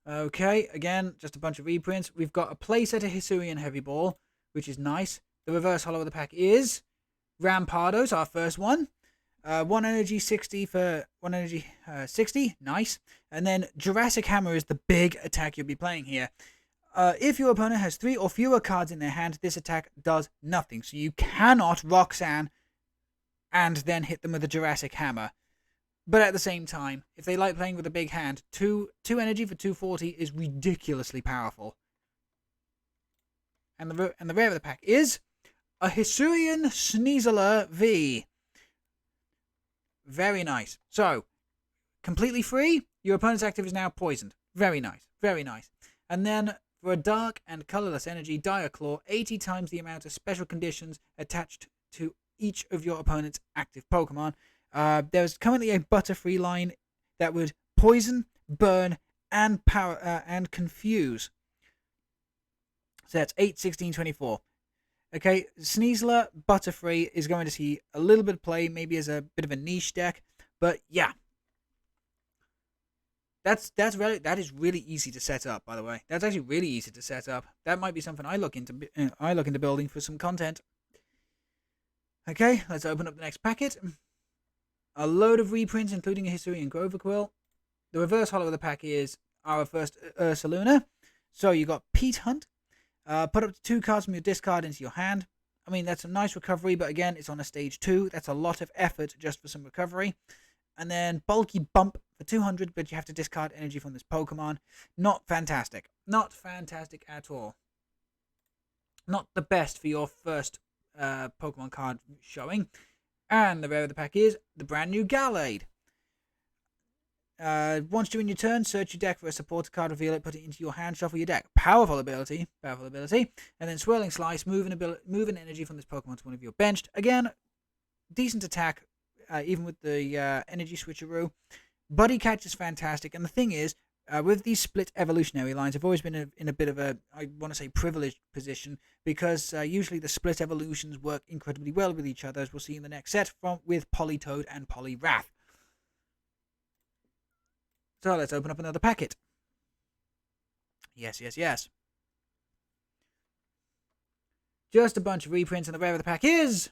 S1: Okay, again, just a bunch of reprints. We've got a playset of Hisuian Heavy Ball, which is nice. The reverse holo of the pack is Rampardos, our first one. 1 energy 60 for 1 energy 60, nice. And then Jurassic Hammer is the big attack you'll be playing here. If your opponent has 3 or fewer cards in their hand, this attack does nothing. So you cannot Roxanne and then hit them with a Jurassic Hammer. But at the same time, if they like playing with a big hand, 2 energy for 240 is ridiculously powerful. And the rare of the pack is a Hisuian Sneasler V. Very nice. So, completely free, your opponent's active is now poisoned. Very nice. Very nice. And then, for a dark and colorless energy, Diaclaw, 80 times the amount of special conditions attached to each of your opponent's active Pokemon. There's currently a Butterfree line that would poison, burn, and confuse. So that's 8, 16, 24. Okay, Sneasler, Butterfree is going to see a little bit of play, maybe as a bit of a niche deck, but yeah. That is really easy to set up, by the way. That's actually really easy to set up. That might be something I look into building for some content. Okay, let's open up the next packet. A load of reprints, including a Hisuian Groverquill. The reverse holo of the pack is our first Ursaluna. So you got Pete Hunt. Put up to 2 cards from your discard into your hand. I mean, that's a nice recovery, but again, it's on a stage 2. That's a lot of effort just for some recovery. And then Bulky Bump for 200, but you have to discard energy from this Pokemon. Not fantastic. Not fantastic at all. Not the best for your first Pokemon card showing. And the rare of the pack is the brand new Gallade. Once during your turn, search your deck for a supporter card, reveal it, put it into your hand, shuffle your deck. Powerful ability. And then Swirling Slice, move an energy from this Pokemon to one of your benched. Again, decent attack, even with the energy switcheroo. Buddy Catch is fantastic, and the thing is, with these split evolutionary lines, I've always been in a bit of a, I want to say, privileged position, because usually the split evolutions work incredibly well with each other, as we'll see in the next set, with Politoed and Poliwrath. So let's open up another packet. Yes. Just a bunch of reprints, and the rare of the pack is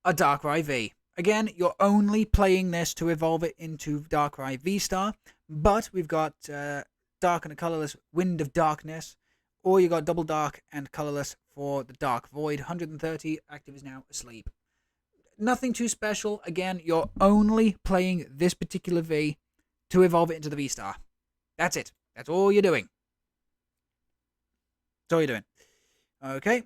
S1: a Darkrai V. Again, you're only playing this to evolve it into Darkrai V-Star, but we've got Dark and a Colorless Wind of Darkness, or you got Double Dark and Colorless for the Dark Void. 130, active is now asleep. Nothing too special. Again, you're only playing this particular V to evolve it into the V-Star. That's it. That's all you're doing. That's all you're doing. Okay.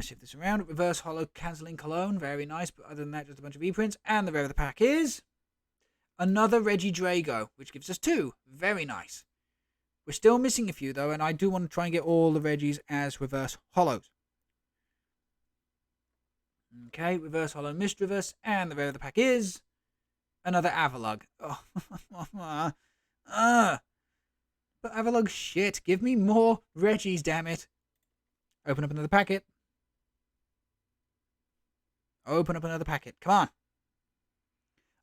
S1: Shift this around. Reverse Hollow Cancelling Cologne. Very nice. But other than that, just a bunch of reprints. And the rare of the pack is another Regidrago, which gives us 2. Very nice. We're still missing a few, though, and I do want to try and get all the Regis as Reverse Hollows. Okay, Reverse Hollow Mischievous. And the rare of the pack is another Avalugg. Oh, but Avalugg shit. Give me more Regis, damn it. Open up another packet. Open up another packet. Come on.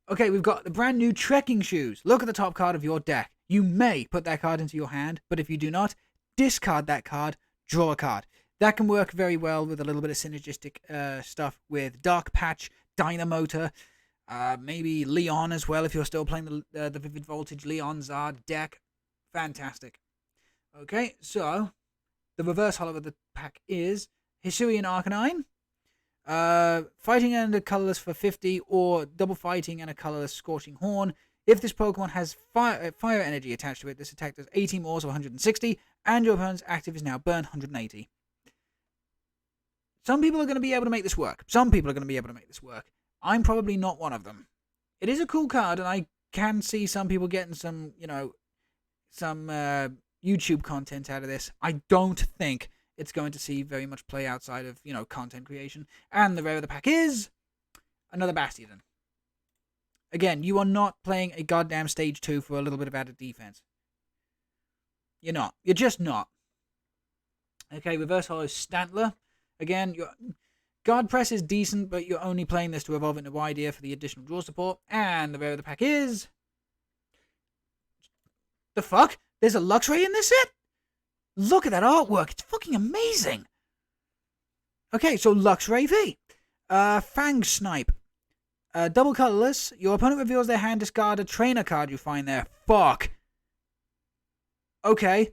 S1: Okay, we've got the brand new trekking shoes. Look at the top card of your deck. You may put that card into your hand, but if you do not, discard that card, draw a card. That can work very well with a little bit of synergistic stuff with Dark Patch, Dynamotor, maybe Leon as well if you're still playing the Vivid Voltage Leon Zard deck. Fantastic. Okay, so the reverse hollow of the pack is Hisuian Arcanine, fighting and a colorless for 50, or double fighting and a colorless Scorching Horn. If this Pokemon has fire energy attached to it, this attack does 80 more, so 160, and your opponent's active is now burn 180. Some people are going to be able to make this work. I'm probably not one of them. It is a cool card, and I can see some people getting some, some YouTube content out of this. I don't think it's going to see very much play outside of, content creation. And the rare of the pack is another Bastiodon. Again, you are not playing a goddamn stage 2 for a little bit of added defense. You're not. You're just not. Okay, reverse hollow Stantler. Again, your guard press is decent, but you're only playing this to evolve into Widear for the additional draw support. And the rare of the pack is... The fuck? There's a Luxray in this set? Look at that artwork. It's fucking amazing. Okay, so Luxray V. Fang Snipe. Double colorless. Your opponent reveals their hand, discard a trainer card you find there. Fuck. Okay.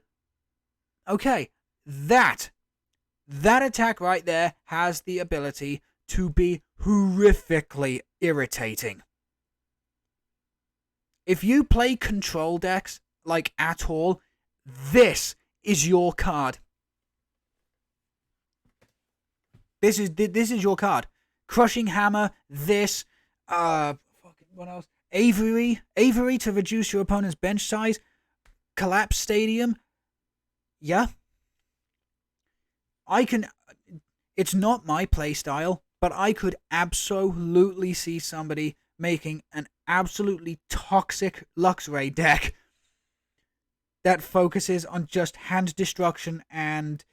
S1: That attack right there has the ability to be horrifically irritating. If you play control decks, like at all, this is your card. This is your card. Crushing Hammer, this, what else? Avery to reduce your opponent's bench size. Collapse Stadium. Yeah. It's not my playstyle, but I could absolutely see somebody making an absolutely toxic Luxray deck that focuses on just hand destruction and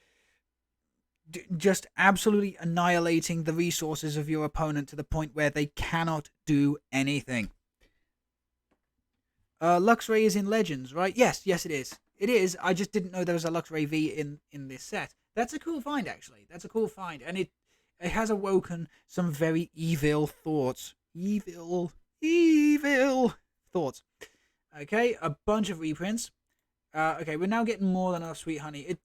S1: just absolutely annihilating the resources of your opponent to the point where they cannot do anything. Luxray is in Legends, right? Yes, it is. It is. I just didn't know there was a Luxray V in this set. That's a cool find, actually. That's a cool find. And it has awoken some very evil thoughts. Evil thoughts. Okay, a bunch of reprints. Okay, we're now getting more than enough Sweet Honey.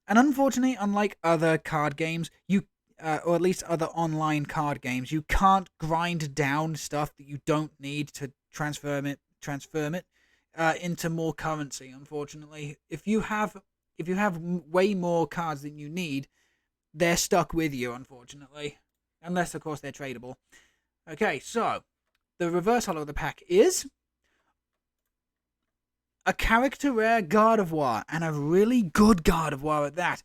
S1: And unfortunately, unlike other card games, or at least other online card games, you can't grind down stuff that you don't need to transform it into more currency. Unfortunately, if you have way more cards than you need, they're stuck with you. Unfortunately, unless of course they're tradable. Okay, so the reverse hollow of the pack is a character rare Gardevoir, and a really good Gardevoir at that.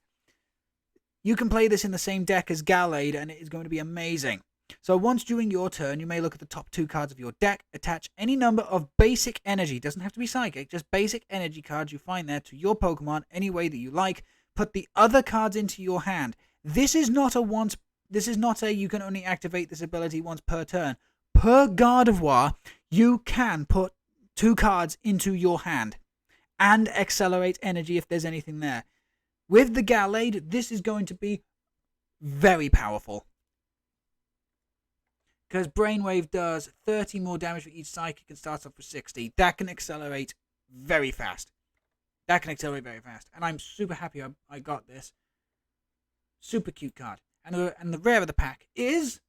S1: You can play this in the same deck as Gallade, and it is going to be amazing. So once during your turn, you may look at the top 2 cards of your deck, attach any number of basic energy, doesn't have to be psychic, just basic energy cards you find there to your Pokemon any way that you like, put the other cards into your hand. This is not a you can only activate this ability once per turn. Per Gardevoir, you can put 2 cards into your hand and accelerate energy if there's anything there. With the Gallade, this is going to be very powerful. Because Brainwave does 30 more damage for each psychic and starts off with 60. That can accelerate very fast. And I'm super happy I got this. Super cute card. And the rare of the pack is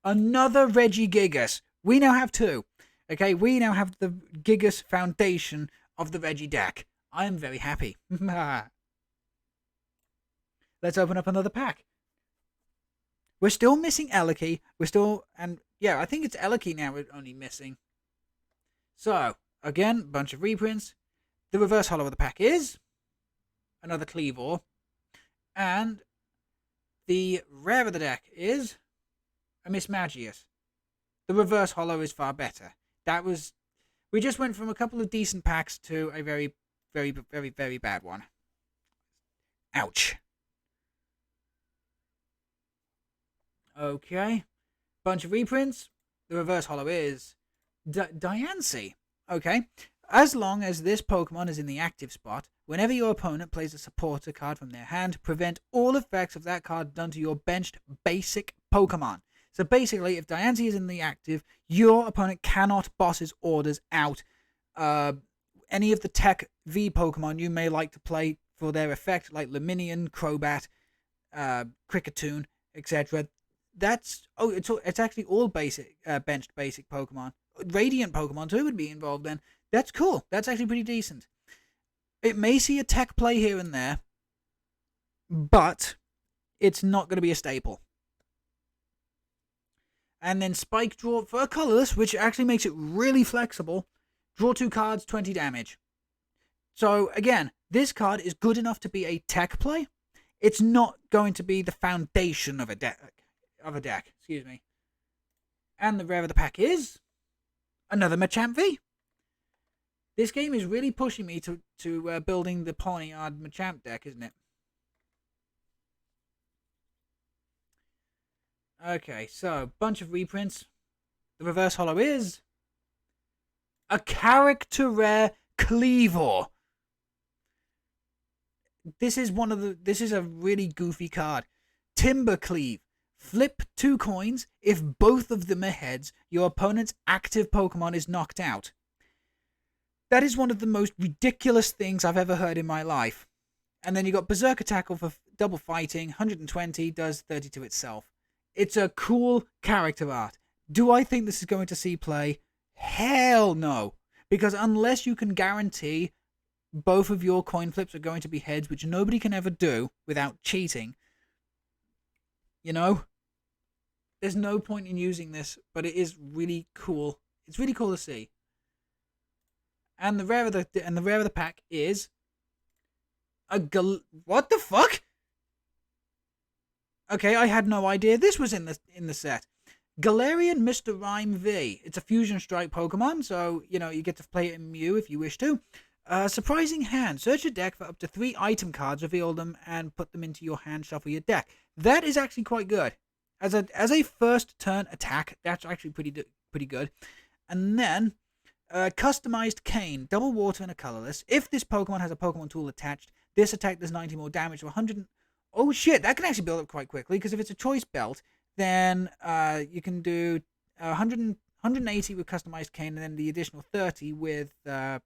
S1: another Regigigas. We now have 2. Okay, we now have the Gigas foundation of the Regi deck. I am very happy. Let's open up another pack. We're still missing Eliki. We're still, and yeah, I think it's Eliki now we're only missing. So, again, bunch of reprints. The reverse holo of the pack is another Cleavor. And the rare of the deck is a Mismagius. The reverse holo is far better. We just went from a couple of decent packs to a very, very, very, very bad one. Ouch. Okay. Bunch of reprints. The reverse holo is Diancie. Okay. As long as this Pokemon is in the active spot, whenever your opponent plays a supporter card from their hand, prevent all effects of that card done to your benched basic Pokemon. So basically, if Diancie is in the active, your opponent cannot boss his orders out. Any of the Tech V Pokemon you may like to play for their effect, like Luminion, Crobat, Kricketune, etc. It's actually all basic, benched basic Pokemon. Radiant Pokemon too would be involved then. That's cool. That's actually pretty decent. It may see a tech play here and there, but it's not going to be a staple. And then Spike Draw for a colorless, which actually makes it really flexible. Draw 2 cards, 20 damage. So again, this card is good enough to be a tech play. It's not going to be the foundation of a deck. Excuse me. And the rare of the pack is another Machamp V. This game is really pushing me to building the Pawniard Machamp deck, isn't it? Okay, so bunch of reprints. The reverse holo is a character rare Cleavor. This is a really goofy card. Timber Cleave. Flip 2 coins. If both of them are heads, your opponent's active Pokemon is knocked out. That is one of the most ridiculous things I've ever heard in my life. And then you got Berserker Tackle for double fighting. 120 does 30 to itself. It's a cool character art. Do I think this is going to see play? Hell no. Because unless you can guarantee both of your coin flips are going to be heads, which nobody can ever do without cheating, you know, there's no point in using this, but it is really cool. It's really cool to see. And the rare of the pack is a what the fuck? Okay, I had no idea this was in the set. Galarian Mr. Rime V. It's a Fusion Strike Pokemon, so you know you get to play it in Mew if you wish to. Surprising hand. Search your deck for up to 3 item cards, reveal them, and put them into your hand. Shuffle your deck. That is actually quite good. As a first turn attack, that's actually pretty good. And then customized Cane, double water and a colorless. If this Pokemon has a Pokemon tool attached, this attack does 90 more damage to 100. Oh shit, that can actually build up quite quickly, because if it's a choice belt, then you can do 180 with customized Cane, and then the additional 30 with the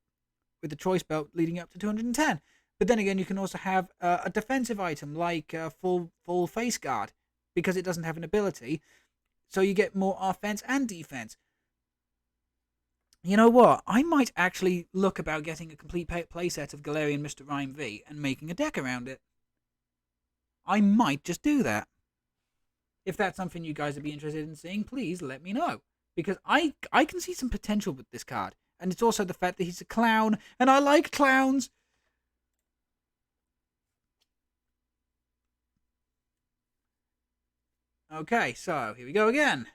S1: choice belt, leading up to 210. But then again, you can also have a defensive item like full face guard, because it doesn't have an ability, so you get more offense and defense. You know what? I might actually look about getting a complete playset of Galarian Mr. Rime V and making a deck around it. I might just do that. If that's something you guys would be interested in seeing, please let me know. Because I can see some potential with this card. And it's also the fact that he's a clown, and I like clowns. Okay, so here we go again.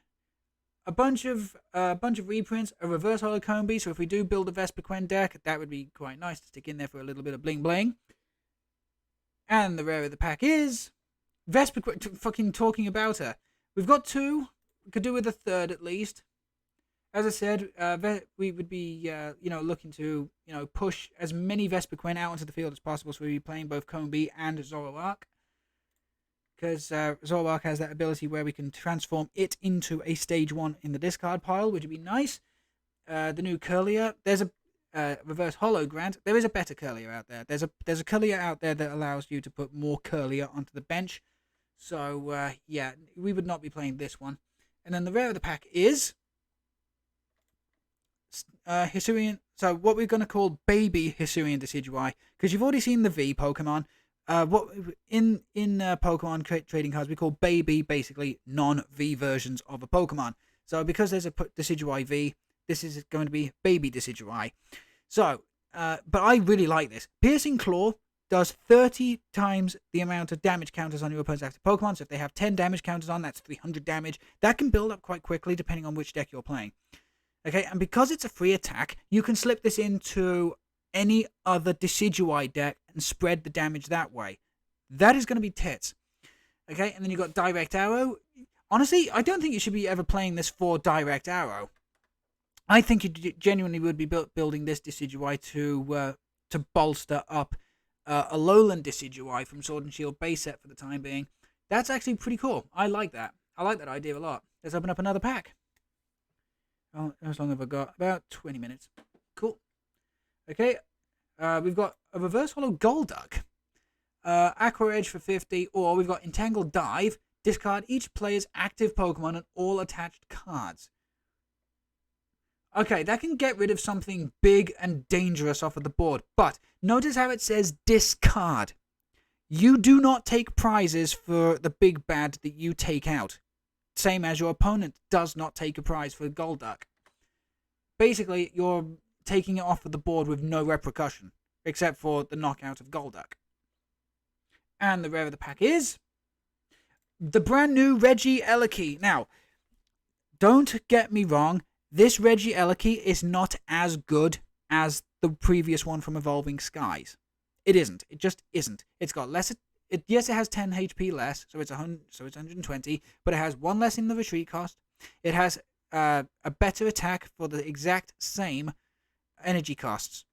S1: A bunch of reprints, a reverse holo Combi. So if we do build a Vespiquen deck, that would be quite nice to stick in there for a little bit of bling bling. And the rare of the pack is Vespiquen. Fucking talking about her. We've got 2. We could do with a 3rd at least. As I said, we would be looking to push as many Vespiquen out onto the field as possible. So we'd be playing both Combi and Zoroark. Because Zoroark has that ability where we can transform it into a stage 1 in the discard pile, which would be nice. The new Curlier, there's a reverse holo Grant. There is a better Curlier out there. There's a Curlier out there that allows you to put more Curlier onto the bench. So yeah, we would not be playing this one. And then the rare of the pack is Hisuian. So what we're going to call baby Hisuian Decidueye, because you've already seen the V Pokemon. what in Pokemon trading cards we call baby, basically non-V versions of a Pokemon. So because there's a Decidueye V, this is going to be baby Decidueye. So, but I really like this. Piercing Claw does 30 times the amount of damage counters on your opponent's active Pokemon. So if they have 10 damage counters on, that's 300 damage. That can build up quite quickly depending on which deck you're playing. Okay, and because it's a free attack, you can slip this into any other Decidueye deck and spread the damage that way. That is going to be tits. Okay, and then you've got Direct Arrow. Honestly, I don't think you should be ever playing this for Direct Arrow. I think you genuinely would be building this Decidueye to bolster up a Lowland Decidueye from Sword and Shield base set for the time being. That's actually pretty cool. I like that. I like that idea a lot. Let's open up another pack. Oh, how long have I got? About 20 minutes. Cool. Okay, we've got a Reverse Hollow Golduck. Aqua Edge for 50, or we've got Entangled Dive. Discard each player's active Pokemon and all attached cards. Okay, that can get rid of something big and dangerous off of the board, but notice how it says discard. You do not take prizes for the big bad that you take out. Same as your opponent does not take a prize for Golduck. Basically, you're taking it off of the board with no repercussion, except for the knockout of Golduck. And the rare of the pack is the brand new Regieleki. Now, don't get me wrong, this Regieleki is not as good as the previous one from Evolving Skies. It isn't. It just isn't. It's got less. Yes, it has 10 HP less, so it's 120, but it has 1 less in the retreat cost. It has a better attack for the exact same energy costs.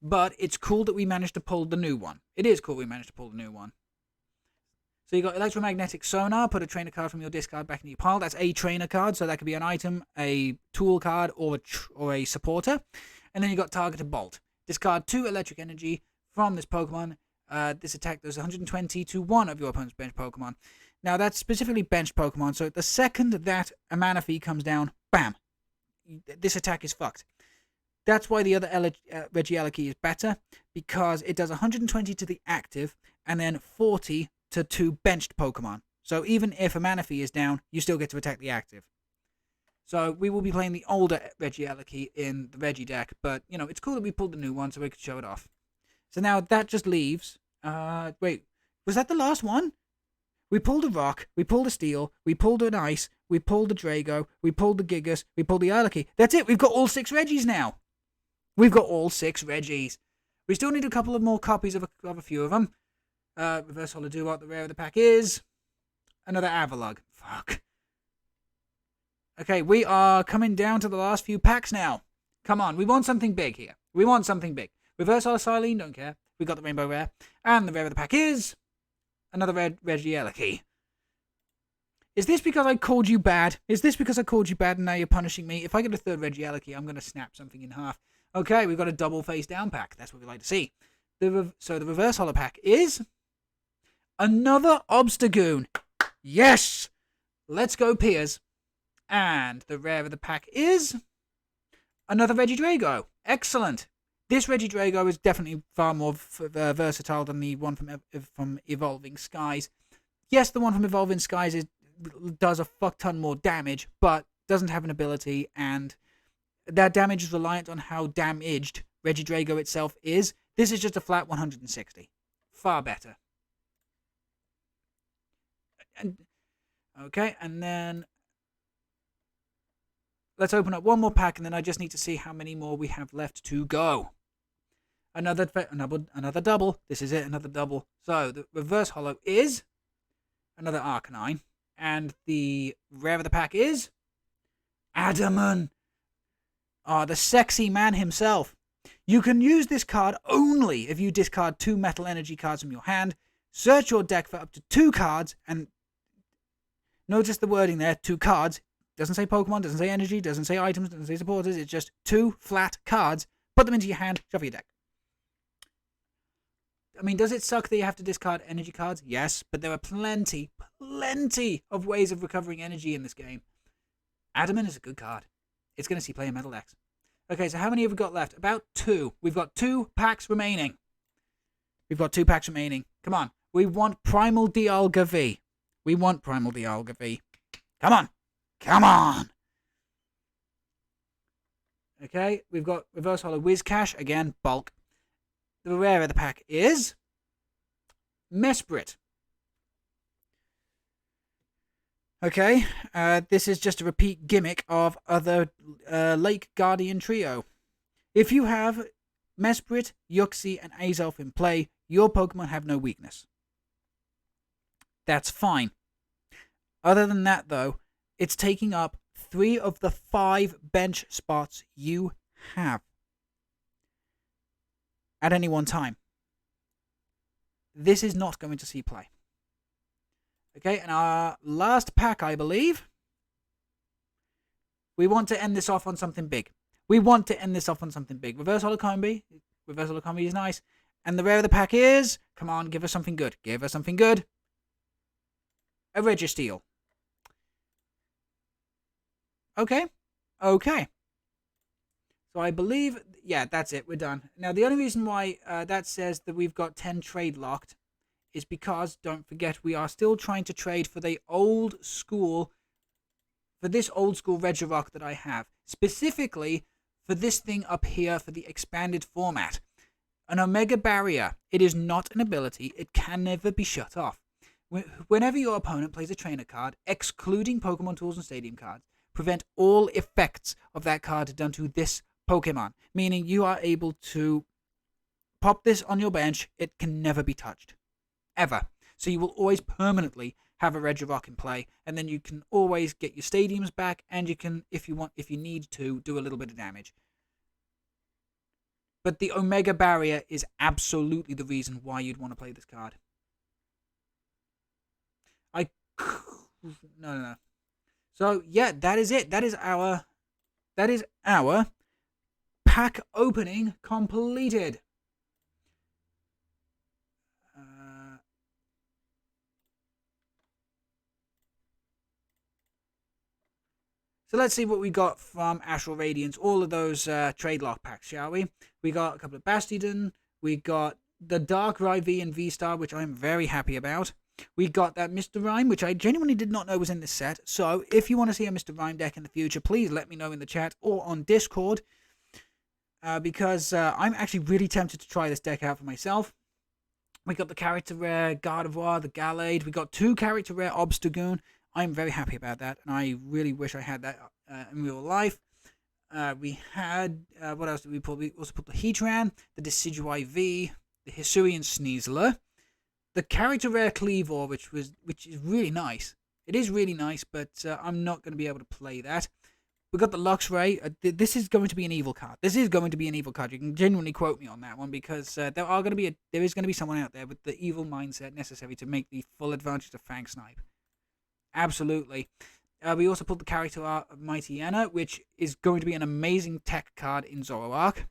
S1: But it's cool that we managed to pull the new one. It is cool we managed to pull the new one. So you got Electromagnetic Sonar, put a trainer card from your discard back into your pile. That's a trainer card, so that could be an item, a tool card, or a supporter. And then you got Targeted Bolt. Discard 2 electric energy from this Pokemon. This attack does 120 to 1 of your opponent's bench Pokemon. Now that's specifically benched Pokemon, so the second that a mana fee comes down, bam, this attack is fucked. That's why the other Regieleki is better, because it does 120 to the active, and then 40 to 2 benched Pokemon. So even if a mana fee is down, you still get to attack the active. So we will be playing the older Regieleki in the Regi deck, but, you know, it's cool that we pulled the new one so we could show it off. So now that just leaves... wait, was that the last one? We pulled a Rock, we pulled a Steel, we pulled an Ice, we pulled the Drago, we pulled the Gigas, we pulled the Eleki. That's it, we've got all 6 Regis now. We've got all 6 Regis. We still need a couple of more copies of a few of them. Reverse Hollow Duo, the rare of the pack is... another Avalugg. Fuck. Okay, we are coming down to the last few packs now. Come on, we want something big here. We want something big. Reverse Hollow Silene, don't care. We got the Rainbow Rare. And the rare of the pack is... another Regieleki. Is this because I called you bad? Is this because I called you bad and now you're punishing me? If I get a third Regieleki, I'm going to snap something in half. Okay, we've got a double face down pack. That's what we like to see. So the Reverse Hollow pack is... another Obstagoon. Yes! Let's go, Piers. And the rare of the pack is... another Regidrago. Excellent. This Regidrago is definitely far more versatile than the one from Evolving Skies. Yes, the one from Evolving Skies does a fuck ton more damage, but doesn't have an ability, and that damage is reliant on how damaged Regidrago itself is. This is just a flat 160. Far better. Okay, and then... let's open up one more pack, and then I just need to see how many more we have left to go. Another double. This is it, another double. So, the Reverse Hollow is another Arcanine. And the rare of the pack is Adamant. Ah, the sexy man himself. You can use this card only if you discard 2 Metal Energy cards from your hand, search your deck for up to 2 cards, and notice the wording there, 2 cards. Doesn't say Pokemon, doesn't say energy, doesn't say items, doesn't say supporters. It's just 2 flat cards. Put them into your hand, shuffle your deck. I mean, does it suck that you have to discard energy cards? Yes, but there are plenty of ways of recovering energy in this game. Adamant is a good card. It's going to see play in Metal decks. Okay, so how many have we got left? About 2. We've got 2 packs remaining. We've got 2 packs remaining. Come on. We want Primal Dialga V. We want Primal Dialga V. Come on. Come on. Okay, we've got Reverse Holo Whiscash. Again, bulk. The rare of the pack is Mesprit. Okay, this is just a repeat gimmick of other Lake Guardian trio. If you have Mesprit, Yuxi, and Azelf in play, your Pokemon have no weakness. That's fine. Other than that, though, it's taking up 3 of the 5 bench spots you have at any one time. This is not going to see play. Okay, and our last pack, I believe. We want to end this off on something big. Reverse Holocombi. Reverse Holocombi is nice. And the rare of the pack is... Come on, give us something good. Give us something good. A Registeel. Okay. Okay. So I believe... Yeah, that's it. We're done. Now, the only reason why that says that we've got 10 trade locked is because, don't forget, we are still trying to trade for the old school... For this old school Regirock that I have. Specifically, for this thing up here for the expanded format. An Omega Barrier. It is not an ability. It can never be shut off. Whenever your opponent plays a trainer card, excluding Pokemon Tools and Stadium cards, prevent all effects of that card done to this Pokemon. Meaning you are able to pop this on your bench. It can never be touched. Ever. So you will always permanently have a Regirock in play, and then you can always get your Stadiums back, and you can, if you need to, do a little bit of damage. But the Omega Barrier is absolutely the reason why you'd want to play this card. No. So, yeah, that is it. That is our pack opening completed. So let's see what we got from Astral Radiance. All of those trade lock packs, shall we? We got a couple of Bastiodon. We got the Darkrai V and V-Star, which I'm very happy about. We got that Mr. Rime, which I genuinely did not know was in this set. So if you want to see a Mr. Rime deck in the future, please let me know in the chat or on Discord. Because I'm actually really tempted to try this deck out for myself. We got the character rare Gardevoir, the Gallade. We got 2 character rare Obstagoon. I'm very happy about that, and I really wish I had that in real life. We had, what else did we pull? We also put the Heatran, the Decidueye V, the Hisuian Sneasler, the character rare Cleavor, which is really nice. It is really nice, but I'm not going to be able to play that. We got the Luxray. This is going to be an evil card. You can genuinely quote me on that one, because there is going to be someone out there with the evil mindset necessary to make the full advantage of Fang Snipe. Absolutely. We also pulled the character art of Mighty Anna, which is going to be an amazing tech card in Zoroark.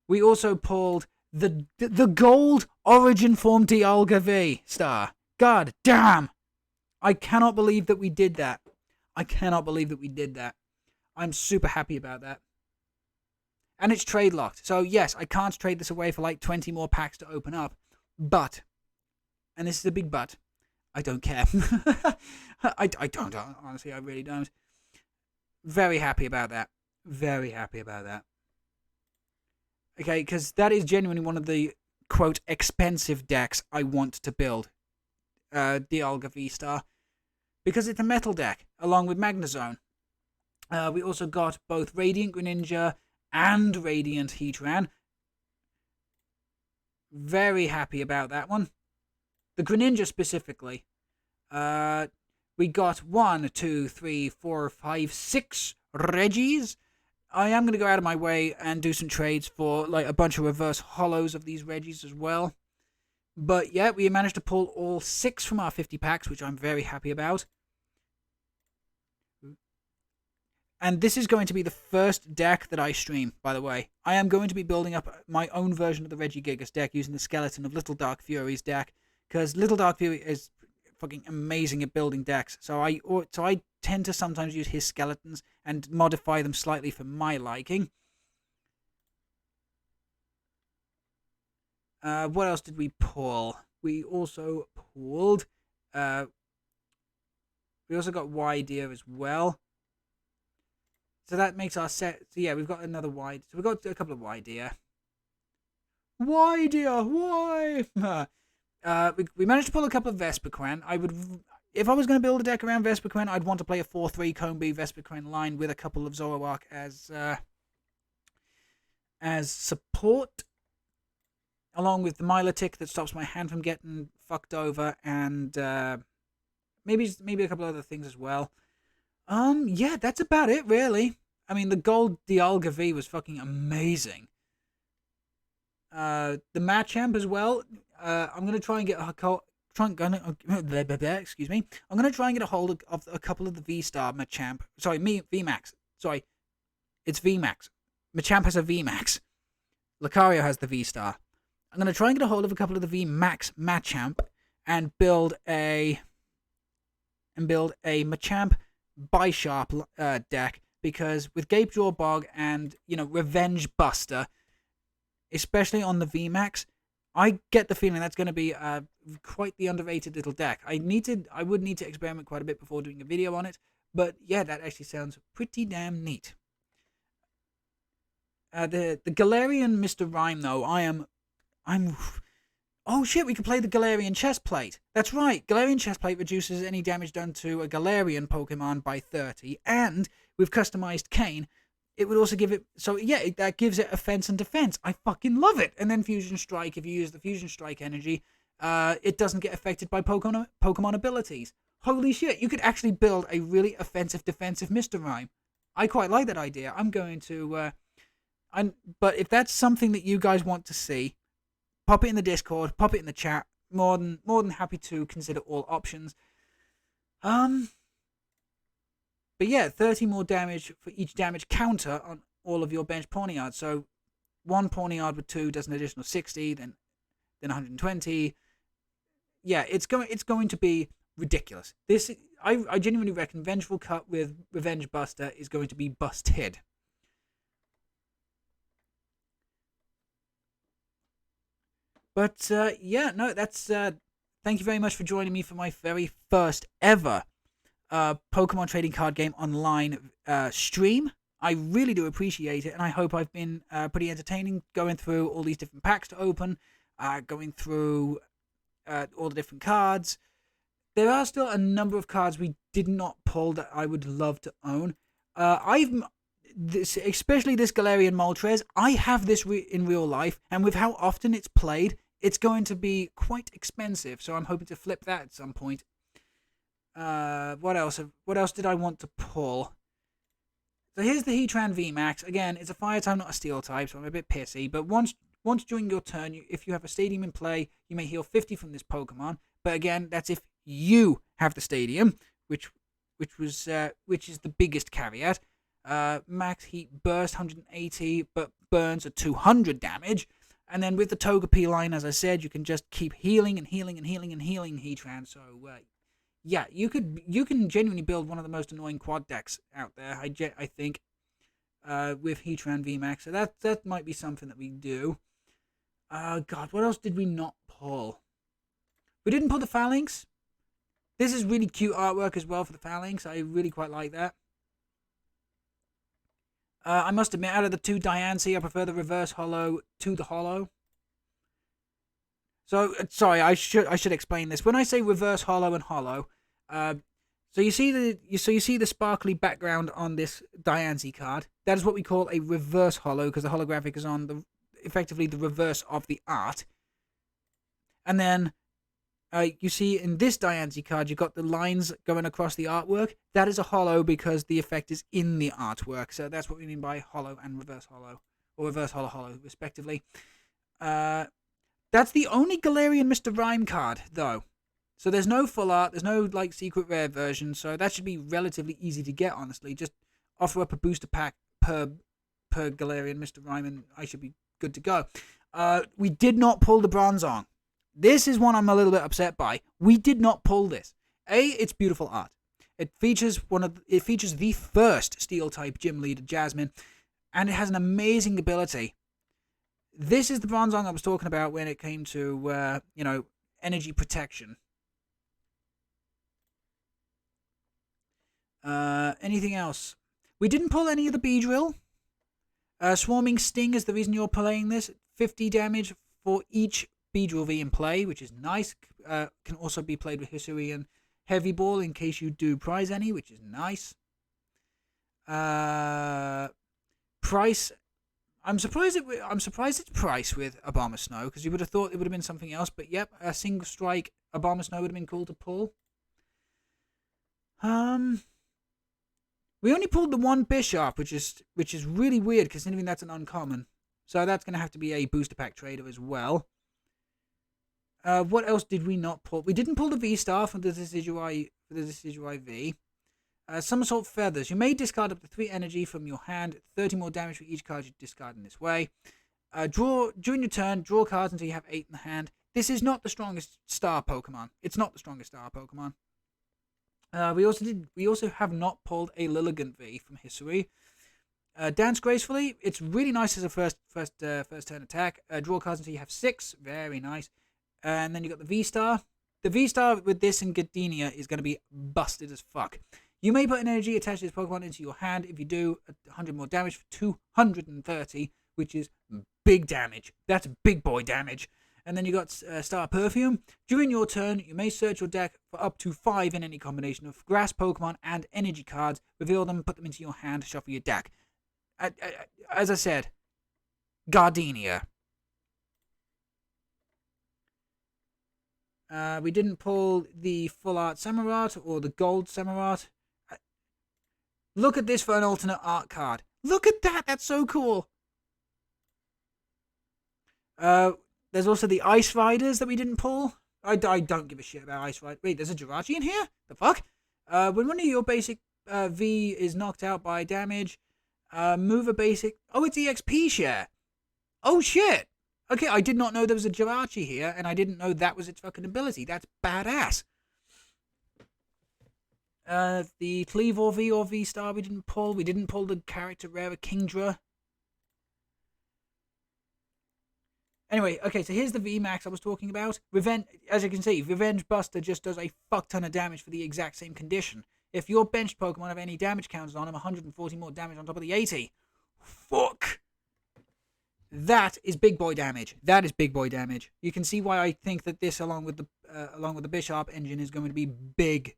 S1: We also pulled the gold origin form Dialga V star. God damn! I cannot believe that we did that. I'm super happy about that. And it's trade locked. So yes, I can't trade this away for like 20 more packs to open up. But, and this is a big but, I don't care. I don't, honestly, I really don't. Very happy about that. Okay, because that is genuinely one of the, quote, expensive decks I want to build. Dialga V-Star. Because it's a metal deck, along with Magnezone. We also got both Radiant Greninja and Radiant Heatran. Very happy about that one. The Greninja specifically. We got 1, 2, 3, 4, 5, 6 Regis. I am going to go out of my way and do some trades for like a bunch of reverse holos of these Regis as well. But yeah, we managed to pull all 6 from our 50 packs, which I'm very happy about. And this is going to be the first deck that I stream, by the way. I am going to be building up my own version of the Regigigas deck using the skeleton of Little Dark Fury's deck. Because Little Dark Fury is fucking amazing at building decks. So I tend to sometimes use his skeletons and modify them slightly for my liking. What else did we pull? We also pulled. We also got wide ear as well. So that makes our set. So yeah, we've got another wide. So we've got a couple of wide ear. Wide ear, why? We managed to pull a couple of Vesperquen. If I was going to build a deck around Vesperquen, I'd want to play a 4-3 Combi Vesperquen line with a couple of Zoroark as support, along with the Milotic that stops my hand from getting fucked over, and maybe a couple other things as well. Yeah, that's about it, really. I mean, the gold Dialga V was fucking amazing. The Machamp as well. I'm gonna try and get excuse me. I'm gonna try and get a hold of a couple of the V-Star Machamp. Sorry, VMAX. Sorry, it's VMAX. Machamp has a VMAX. Lucario has the V-Star. I'm gonna try and get a hold of a couple of the VMAX Machamp and build a Machamp Bisharp deck, because with Gapejaw Bog and Revenge Buster, especially on the VMAX, I get the feeling that's going to be quite the underrated little deck. I would need to experiment quite a bit before doing a video on it, but yeah, that actually sounds pretty damn neat. The Galarian Mr. Rhyme, though, oh shit, we can play the Galarian Chestplate. That's right, Galarian Chestplate reduces any damage done to a Galarian Pokemon by 30, and with customized Kane, it would also give it, so yeah, that gives it offense and defense. I fucking love it. And then Fusion Strike, if you use the Fusion Strike energy, it doesn't get affected by Pokemon abilities. Holy shit, you could actually build a really offensive defensive Mr. Rhyme. I quite like that idea. I'm going to, but if that's something that you guys want to see, pop it in the Discord, pop it in the chat. More than happy to consider all options. But yeah, 30 more damage for each damage counter on all of your bench Pawniard. So one Pawniard with 2 does an additional 60, then 120. Yeah, it's going to be ridiculous. This I genuinely reckon Vengeful Cut with Revenge Buster is going to be busted. But yeah, no, that's thank you very much for joining me for my very first ever Pokemon trading card game online stream. I really do appreciate it, and I hope I've been pretty entertaining going through all these different packs to open, going through all the different cards. There are still a number of cards we did not pull that I would love to own. Especially this Galarian Moltres, I have this in real life, and with how often it's played, it's going to be quite expensive, so I'm hoping to flip that at some point. What else did I want to pull? So here's the Heatran VMAX. Again, it's a fire type, not a steel type, so I'm a bit pissy. But once during your turn, if you have a stadium in play, you may heal 50 from this Pokemon. But again, that's if you have the stadium, which is the biggest caveat. Max Heat Burst 180, but burns at 200 damage. And then with the Togepi line, as I said, you can just keep healing and healing and healing and healing Heatran. So yeah, you can genuinely build one of the most annoying quad decks out there. I think with Heatran VMAX. So that might be something that we do. God, what else did we not pull? We didn't pull the Phalanx. This is really cute artwork as well for the Phalanx. I really quite like that. I must admit, out of the two Diancie, I prefer the reverse holo to the holo. So, sorry, I should explain this. When I say reverse holo and holo, so you see the sparkly background on this Diancie card. That is what we call a reverse holo, because the holographic is on effectively the reverse of the art. And then you see in this Diancie card, you've got the lines going across the artwork. That is a holo because the effect is in the artwork. So that's what we mean by holo and reverse holo, or reverse holo, respectively. That's the only Galarian Mr. Rhyme card, though. So there's no full art, there's no secret rare version, so that should be relatively easy to get, honestly. Just offer up a booster pack per Galarian Mr. Rhyme and I should be good to go. We did not pull the Bronzong. This is one I'm a little bit upset by. We did not pull this. It's beautiful art. It features the first Steel type gym leader, Jasmine, and it has an amazing ability This is the Bronzong I was talking about when it came to, you know, energy protection. Anything else? We didn't pull any of the Beedrill. Swarming Sting is the reason you're playing this. 50 damage for each Beedrill V in play, which is nice. Can also be played with Hisui and Heavy Ball in case you do prize any, which is nice. Price. I'm surprised it's Price with Obama Snow, because you would have thought it would have been something else. But yep, a single strike Obama Snow would have been cool to pull. We only pulled the one Bishop, which is really weird considering that's an uncommon. So that's going to have to be a booster pack trader as well. What else did we not pull? We didn't pull the V-Star for the Decidueye V. Somersault Feathers. You may discard up to 3 energy from your hand. 30 more damage for each card you discard in this way. During your turn, draw cards until you have 8 in the hand. This is not the strongest star Pokemon. It's not the strongest star Pokemon. We also have not pulled a Lilligant V from Hisui. Dance Gracefully. It's really nice as a first turn attack. Draw cards until you have 6. Very nice. And then you got the V-Star. The V-Star with this and Gardenia is going to be busted as fuck. You may put an energy attached to this Pokemon into your hand. If you do, 100 more damage for 230, which is big damage. That's big boy damage. And then you got Star Perfume. During your turn, you may search your deck for up to 5 in any combination of grass Pokemon and energy cards. Reveal them, put them into your hand, shuffle your deck. As I said, Gardenia. We didn't pull the Full Art Samurott or the Gold Samurott. Look at this for an alternate art card. Look at that. That's so cool. There's also the Ice Riders that we didn't pull. I don't give a shit about Ice Riders. Wait, there's a Jirachi in here? The fuck? When one of your basic V is knocked out by damage, move a basic... Oh, it's EXP share. Oh, shit. Okay, I did not know there was a Jirachi here, and I didn't know that was its fucking ability. That's badass. The Cleavor V or V-Star we didn't pull. We didn't pull the character rare Kingdra. Anyway, okay, so here's the VMAX I was talking about. As you can see, Revenge Buster just does a fuck ton of damage for the exact same condition. If your benched Pokemon have any damage counters on them, 140 more damage on top of the 80. Fuck! That is big boy damage. That is big boy damage. You can see why I think that this, along with the Bishop engine, is going to be big.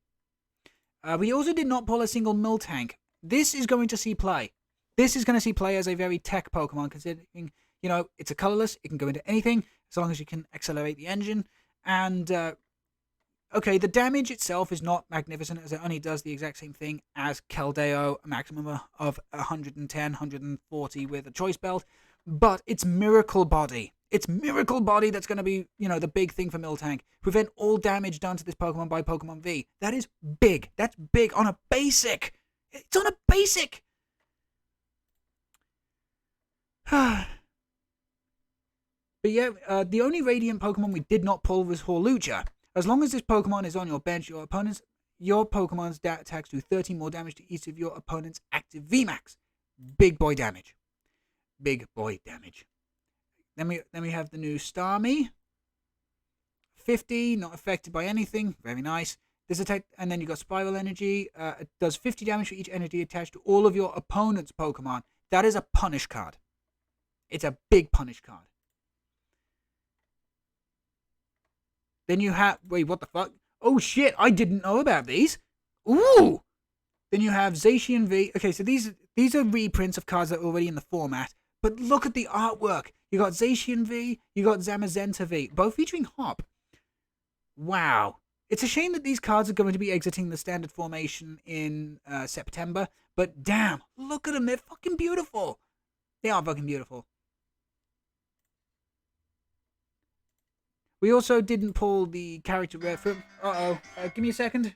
S1: We also did not pull a single Miltank. This is going to see play. This is going to see play as a very tech Pokemon, considering, you know, it's a colorless. It can go into anything as long as you can accelerate the engine. And, okay, the damage itself is not magnificent, as it only does the exact same thing as Keldeo, a maximum of 110, 140 with a Choice Belt. But it's Miracle Body. It's Miracle Body that's going to be, you know, the big thing for Miltank. Prevent all damage done to this Pokemon by Pokemon V. That is big. That's big on a basic. It's on a basic. But yeah, the only Radiant Pokemon we did not pull was Horlucha. As long as this Pokemon is on your bench, your Pokemon's attacks do 30 more damage to each of your opponent's active VMAX. Big boy damage. Big boy damage. Then we have the new Starmie. 50, not affected by anything. Very nice. This attack, and then you got Spiral Energy. It does 50 damage for each energy attached to all of your opponent's Pokemon. That is a punish card. It's a big punish card. Then you have... Wait, what the fuck? Oh shit, I didn't know about these. Ooh! Then you have Zacian V. Okay, so these are reprints of cards that are already in the format. But look at the artwork. You got Zacian V, you got Zamazenta V, both featuring Hop. Wow. It's a shame that these cards are going to be exiting the standard formation in September. But damn, look at them. They're fucking beautiful. They are fucking beautiful. We also didn't pull the character rare from... give me a second.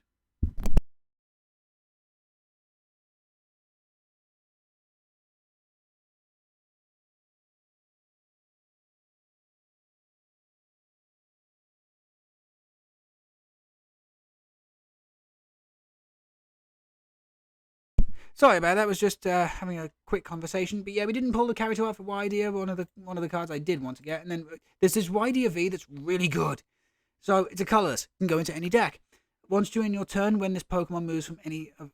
S1: Sorry about that. Was just having a quick conversation. But yeah, we didn't pull the character out for Widear, one of the cards I did want to get. And then there's this Widear V that's really good. So it's a colorless. It can go into any deck. Once during your turn, when this Pokemon moves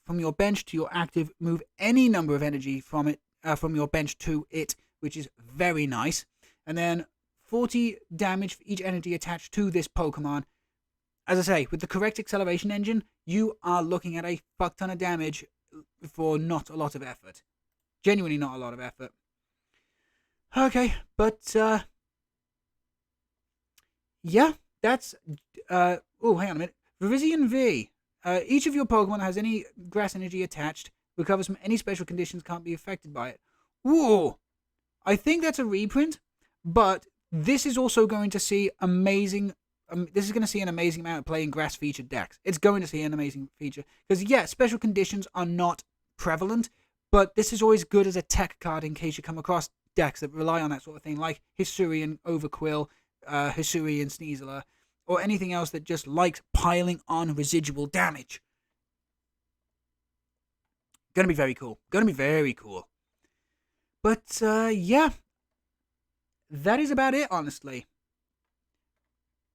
S1: from your bench to your active, move any number of energy from it from your bench to it, which is very nice. And then 40 damage for each energy attached to this Pokemon. As I say, with the correct acceleration engine, you are looking at a fuck ton of damage for not a lot of effort. Genuinely not a lot of effort. Okay, but yeah, that's hang on a minute. Virizion V. Each of your Pokemon that has any grass energy attached recovers from any special conditions, can't be affected by it. Whoa! I think that's a reprint, but this is also going to see amazing. This is going to see an amazing amount of play in grass featured decks. It's going to see an amazing feature because yeah, special conditions are not prevalent, but this is always good as a tech card in case you come across decks that rely on that sort of thing, like Hisuian Overquill, Hisuian Sneasler, or anything else that just likes piling on residual damage. Gonna be very cool. But yeah, that is about it, honestly.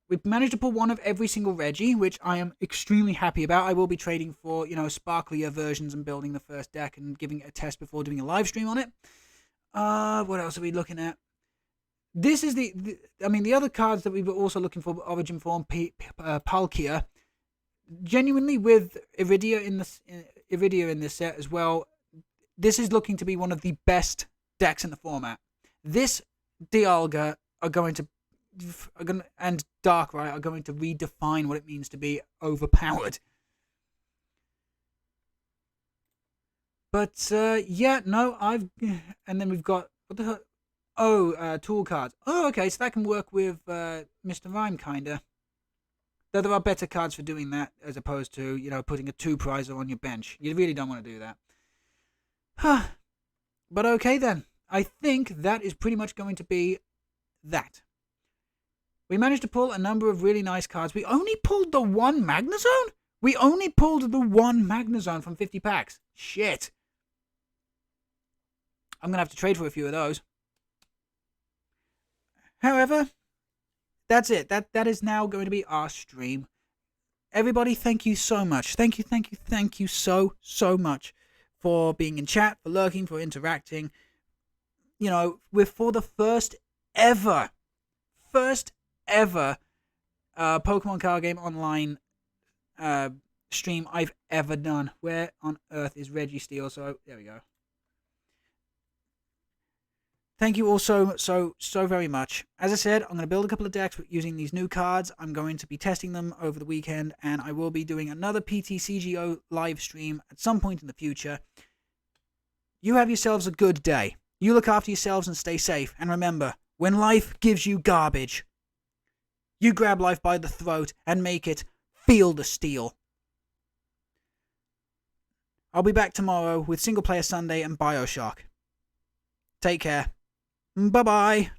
S1: We've managed to pull one of every single Reggie, which I am extremely happy about. I will be trading for, sparklier versions and building the first deck and giving it a test before doing a live stream on it. What else are we looking at? This is the other cards that we were also looking for: Origin Form, Palkia. Genuinely, with Iridia in this set as well, this is looking to be one of the best decks in the format. This Dialga and Darkrai are going to redefine what it means to be overpowered. But yeah, no, and then we've got what the hell? Oh, tool cards. Oh, okay, so that can work with Mr. Rhyme, kinda. Though there are better cards for doing that as opposed to, putting a 2-prizer on your bench. You really don't want to do that. Huh. But okay then. I think that is pretty much going to be that. We managed to pull a number of really nice cards. We only pulled the one Magnezone? We only pulled the one Magnezone from 50 packs. Shit. I'm going to have to trade for a few of those. However, that's it. That is now going to be our stream. Everybody, thank you so much. Thank you so much for being in chat, for lurking, for interacting. We're for the first ever Pokemon card game online stream I've ever done. Where on earth is Registeel? So there we go. Thank you all so very much. As I said, I'm going to build a couple of decks using these new cards. I'm going to be testing them over the weekend, and I will be doing another PTCGO live stream at some point in the future. You have yourselves a good day. You look after yourselves and stay safe. And remember, when life gives you garbage, you grab life by the throat and make it feel the steel. I'll be back tomorrow with Single Player Sunday and Bioshock. Take care. Bye-bye.